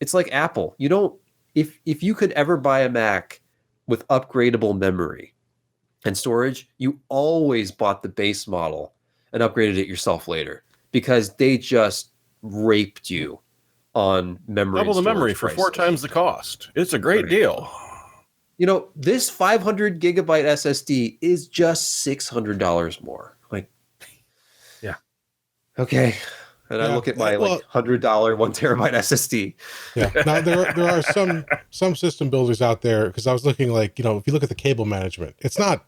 it's like Apple. You don't, if you could ever buy a Mac with upgradable memory and storage, you always bought the base model and upgraded it yourself later, because they just raped you on memory. Double the memory for 4 times the cost. It's a great deal. This 500 gigabyte SSD is just $600 more. Like, yeah, okay. And I look at my $100 1 terabyte SSD. Yeah. Now there are some system builders out there, because I was looking, like, if you look at the cable management, it's not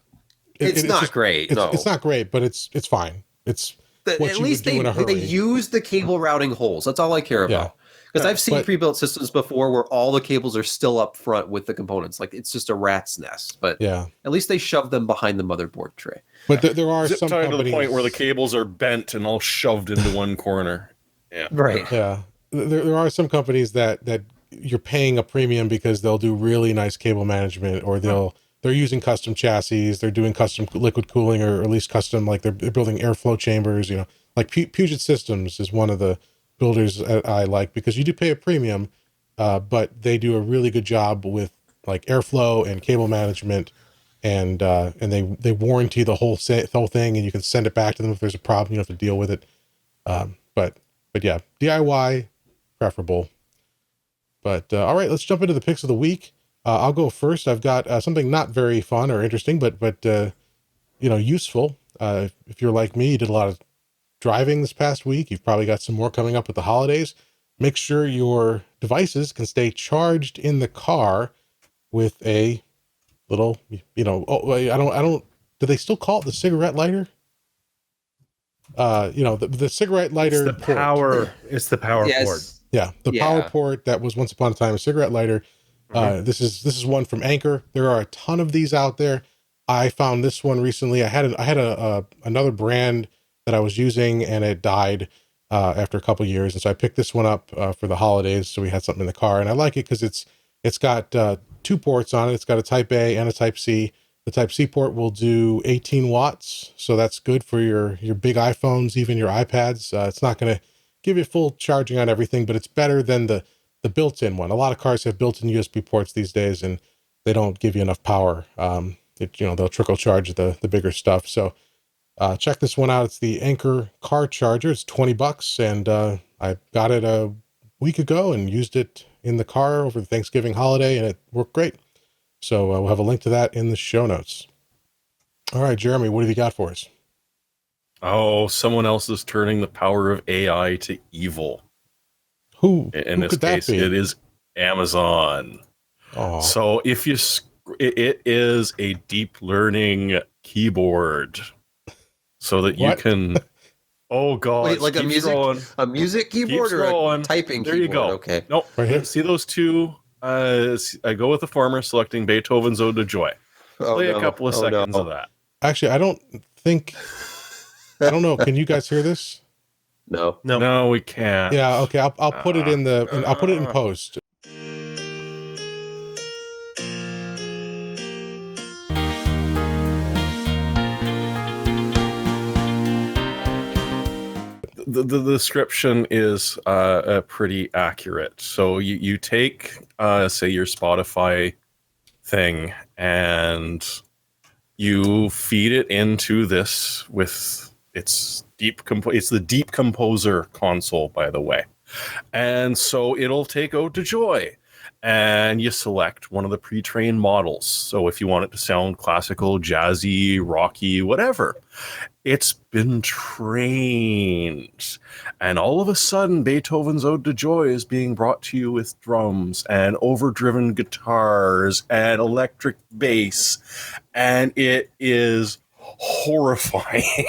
great. It's not great, but it's fine. It's at least they use the cable routing holes. That's all I care about. Because I've seen pre-built systems before where all the cables are still up front with the components. Like, it's just a rat's nest. But at least they shove them behind the motherboard tray. But there are some companies, to the point where the cables are bent and all shoved into one corner. Yeah. Right. Yeah. There are some companies that you're paying a premium because they'll do really nice cable management, or they're using custom chassis, they're doing custom liquid cooling, or at least custom, like they're building airflow chambers, like Puget Systems is one of the builders I like, because you do pay a premium, but they do a really good job with, like, airflow and cable management, and they warranty the whole thing, and you can send it back to them if there's a problem. You don't have to deal with it. But yeah, DIY preferable. But all right, let's jump into the picks of the week. I'll go first. I've got something not very fun or interesting, but useful. If you're like me, you did a lot of driving this past week. You've probably got some more coming up with the holidays. Make sure your devices can stay charged in the car with a little, I don't, do they still call it the cigarette lighter? The cigarette lighter. It's the power. It's the power port. Yeah, the power port that was once upon a time a cigarette lighter. This is one from Anker. There are a ton of these out there. I found this one recently. I had another brand that I was using, and it died after a couple years, and so I picked this one up for the holidays. So we had something in the car, and I like it because it's got 2 ports on it. It's got a Type A and a Type C. The Type C port will do 18 watts, so that's good for your big iPhones, even your iPads. It's not going to give you full charging on everything, but it's better than the built-in one. A lot of cars have built-in USB ports these days, and they don't give you enough power. They'll trickle charge the bigger stuff. So check this one out. It's the Anker car charger. It's $20, and I got it a week ago and used it in the car over the Thanksgiving holiday, and it worked great. So we'll have a link to that in the show notes. All right, Jeremy, what have you got for us? Oh, someone else is turning the power of AI to evil. Who? In Who this case, it is Amazon. Oh. So if you, it is a deep learning keyboard, so that you can. Oh God! Wait, like a music keyboard or a typing keyboard? There you go. Okay. Nope. Right here. See those two? I go with the former, selecting Beethoven's Ode to Joy. Play a couple of seconds of that. Actually, I don't know. Can you guys hear this? No. No, we can't. Yeah, okay. I'll put it in I'll put it in post. The description is pretty accurate. So you take say your Spotify thing and you feed it into this with it's the Deep Composer console, by the way. And so it'll take out DeJoy and you select one of the pre-trained models. So if you want it to sound classical, jazzy, rocky, whatever, it's been trained. And all of a sudden, Beethoven's Ode to Joy is being brought to you with drums and overdriven guitars and electric bass. And it is horrifying.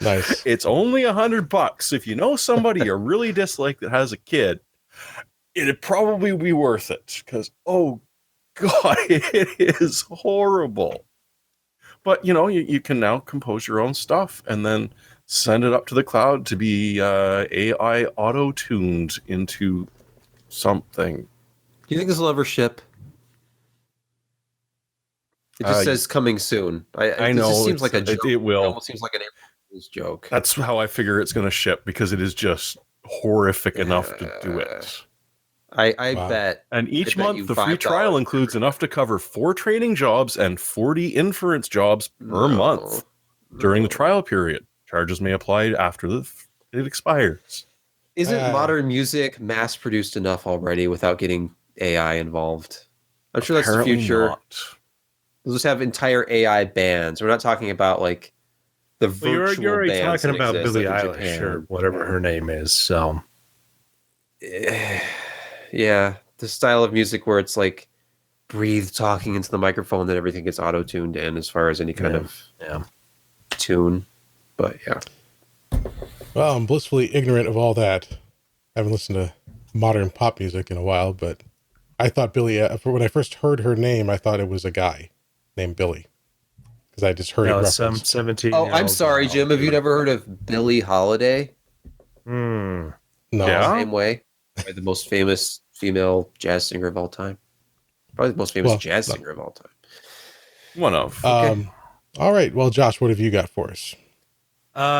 Nice. It's only $100. If you know somebody you really dislike that has a kid, it'd probably be worth it. Because, oh, God, it is horrible. But, you can now compose your own stuff and then send it up to the cloud to be AI auto-tuned into something. Do you think this will ever ship? It just says coming soon. I know. It just seems like a joke. It will. It almost seems like an April Fool's joke. That's how I figure it's going to ship, because it is just horrific enough to do it. I Wow. bet. And each bet month, you the free $5 trial includes enough to cover 4 training jobs and 40 inference jobs per month during the trial period. Charges may apply after it expires. Isn't modern music mass-produced enough already without getting AI involved? I'm sure that's Apparently the future. not. We'll just have entire AI bands. We're not talking about like the virtual You're already bands talking that about exist, Billie like in Eilish Japan. or whatever her name is. So Yeah, the style of music where it's like breathe talking into the microphone, then everything gets auto-tuned in as far as any kind of tune. But yeah. Well, I'm blissfully ignorant of all that. I haven't listened to modern pop music in a while, but I thought Billy, when I first heard her name, I thought it was a guy named Billy. Because I just heard it referenced. some 17. Oh, I'm sorry, Jim. Have you never heard of Billie Holiday? No. Yeah. Same way. Probably the most famous female jazz singer of all time. Probably the most famous jazz singer of all time. One of. All right. Well, Josh, what have you got for us?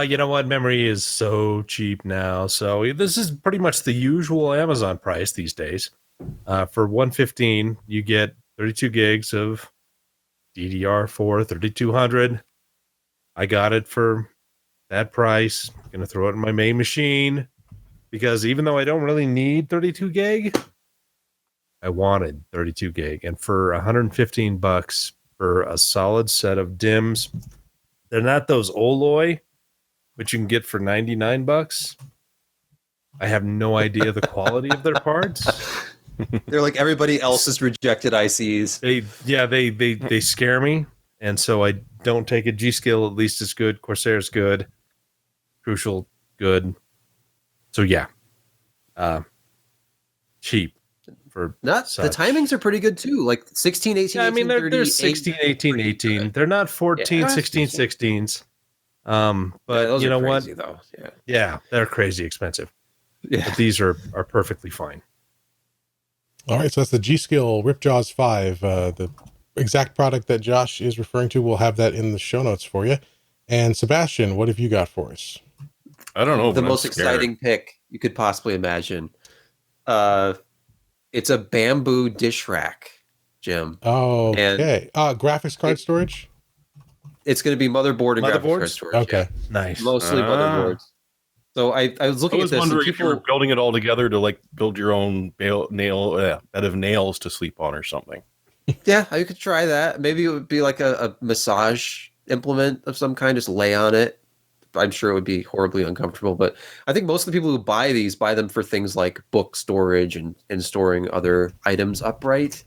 You know what? Memory is so cheap now. So this is pretty much the usual Amazon price these days. For $115, you get 32 gigs of DDR4 3200. I got it for that price. Gonna throw it in my main machine because even though I don't really need 32 gig, I wanted 32 gig, and for $115 for a solid set of DIMMs, they're not those Oloy, which you can get for $99. I have no idea the quality of their parts. They're like everybody else's rejected ICs. They scare me, and so I don't take it. G-Skill at least is good. Corsair's good. Crucial good. So yeah, cheap for Not such. the timings are pretty good too. Like 16, 18, Yeah, I 18, mean, 30, they're 16, 18, 18. They're not 14, Yeah. 16, 16s. But those you are know crazy, what? though. Yeah. Yeah, they're crazy expensive. Yeah. But these are perfectly fine. All right. So that's the G-Skill Ripjaws 5. The exact product that Josh is referring to, we'll have that in the show notes for you. And Sebastian, what have you got for us? I don't know. The but most I'm scared. exciting pick you could possibly imagine. It's a bamboo dish rack, Jim. Oh, okay. Graphics card storage? It's going to be motherboard and graphics card Motherboards? storage. Okay. Nice. Yeah. Mostly motherboards. So I was looking I was at this. And wondering if you were people, building it all together to like build your own bed of nails to sleep on or something. yeah, you could try that. Maybe it would be like a massage implement of some kind. Just lay on it. I'm sure it would be horribly uncomfortable, but I think most of the people who buy these buy them for things like book storage and storing other items upright.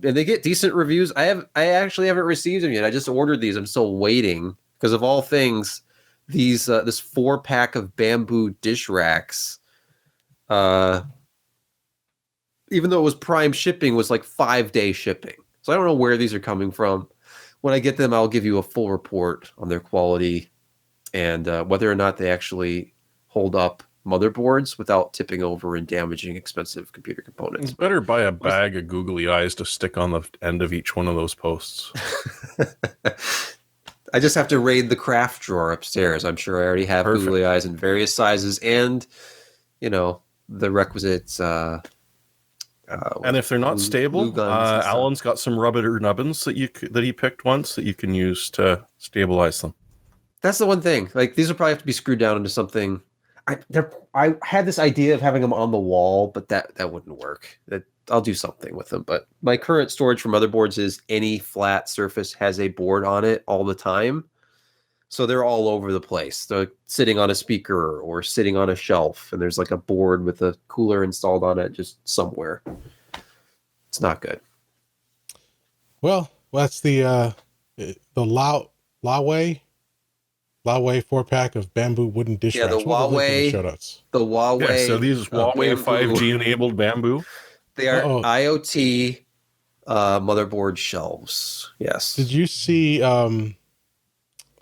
And they get decent reviews. I actually haven't received them yet. I just ordered these. I'm still waiting because of all things, these this 4-pack of bamboo dish racks, even though it was Prime shipping, was like 5-day shipping. So I don't know where these are coming from. When I get them, I'll give you a full report on their quality. and whether or not they actually hold up motherboards without tipping over and damaging expensive computer components. You better buy a bag of googly eyes to stick on the end of each one of those posts. I just have to raid the craft drawer upstairs. I'm sure I already have Perfect. googly eyes in various sizes and, the requisite. And if they're not stable, Alan's got some rubber nubbins that he picked once that you can use to stabilize them. That's the one thing. Like, these will probably have to be screwed down into something. I had this idea of having them on the wall, but that wouldn't work. I'll do something with them. But my current storage for motherboards is any flat surface has a board on it all the time. So they're all over the place. They're sitting on a speaker or sitting on a shelf, and there's like a board with a cooler installed on it just somewhere. It's not good. Well, that's the Huawei 4-pack of bamboo wooden dish Yeah, the racks. We'll link in Huawei. the show notes. The Huawei. Yeah, so these Huawei bamboo. 5G enabled bamboo. They are IoT motherboard shelves. Yes. Did you see?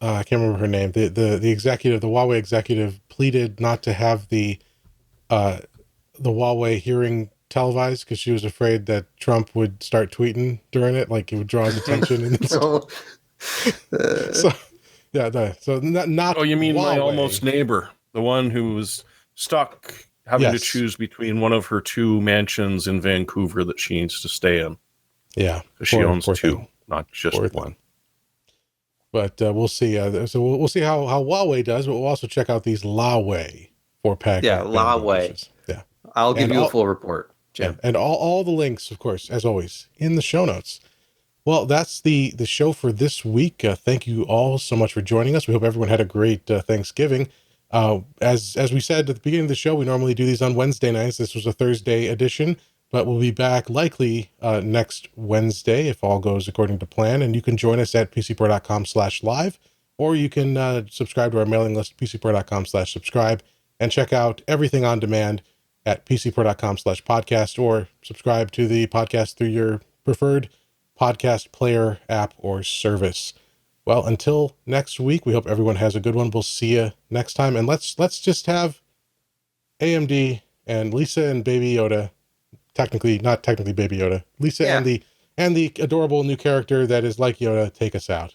I can't remember her name. The executive, the Huawei executive, pleaded not to have the Huawei hearing televised because she was afraid that Trump would start tweeting during it, like it would draw his attention. And so not. Oh, you mean Huawei. my almost neighbor, the one who was stuck having to choose between one of her two mansions in Vancouver that she needs to stay in. Yeah, because she owns two, not just one. But we'll see. So we'll see how Huawei does, but we'll also check out these Huawei 4-pack. Yeah, Huawei. Yeah, I'll give you a full report, Jim. And all the links, of course, as always, in the show notes. Well, that's the show for this week. Thank you all so much for joining us. We hope everyone had a great Thanksgiving. As we said at the beginning of the show, we normally do these on Wednesday nights. This was a Thursday edition, but we'll be back likely next Wednesday if all goes according to plan. And you can join us at pcpro.com/live, or you can subscribe to our mailing list, pcpro.com/subscribe, and check out everything on demand at pcpro.com/podcast, or subscribe to the podcast through your preferred podcast player, app, or service. Well, until next week, we hope everyone has a good one. We'll see you next time. And let's just have AMD and Lisa and Baby Yoda, not technically Baby Yoda, Lisa and the adorable new character that is like Yoda, take us out.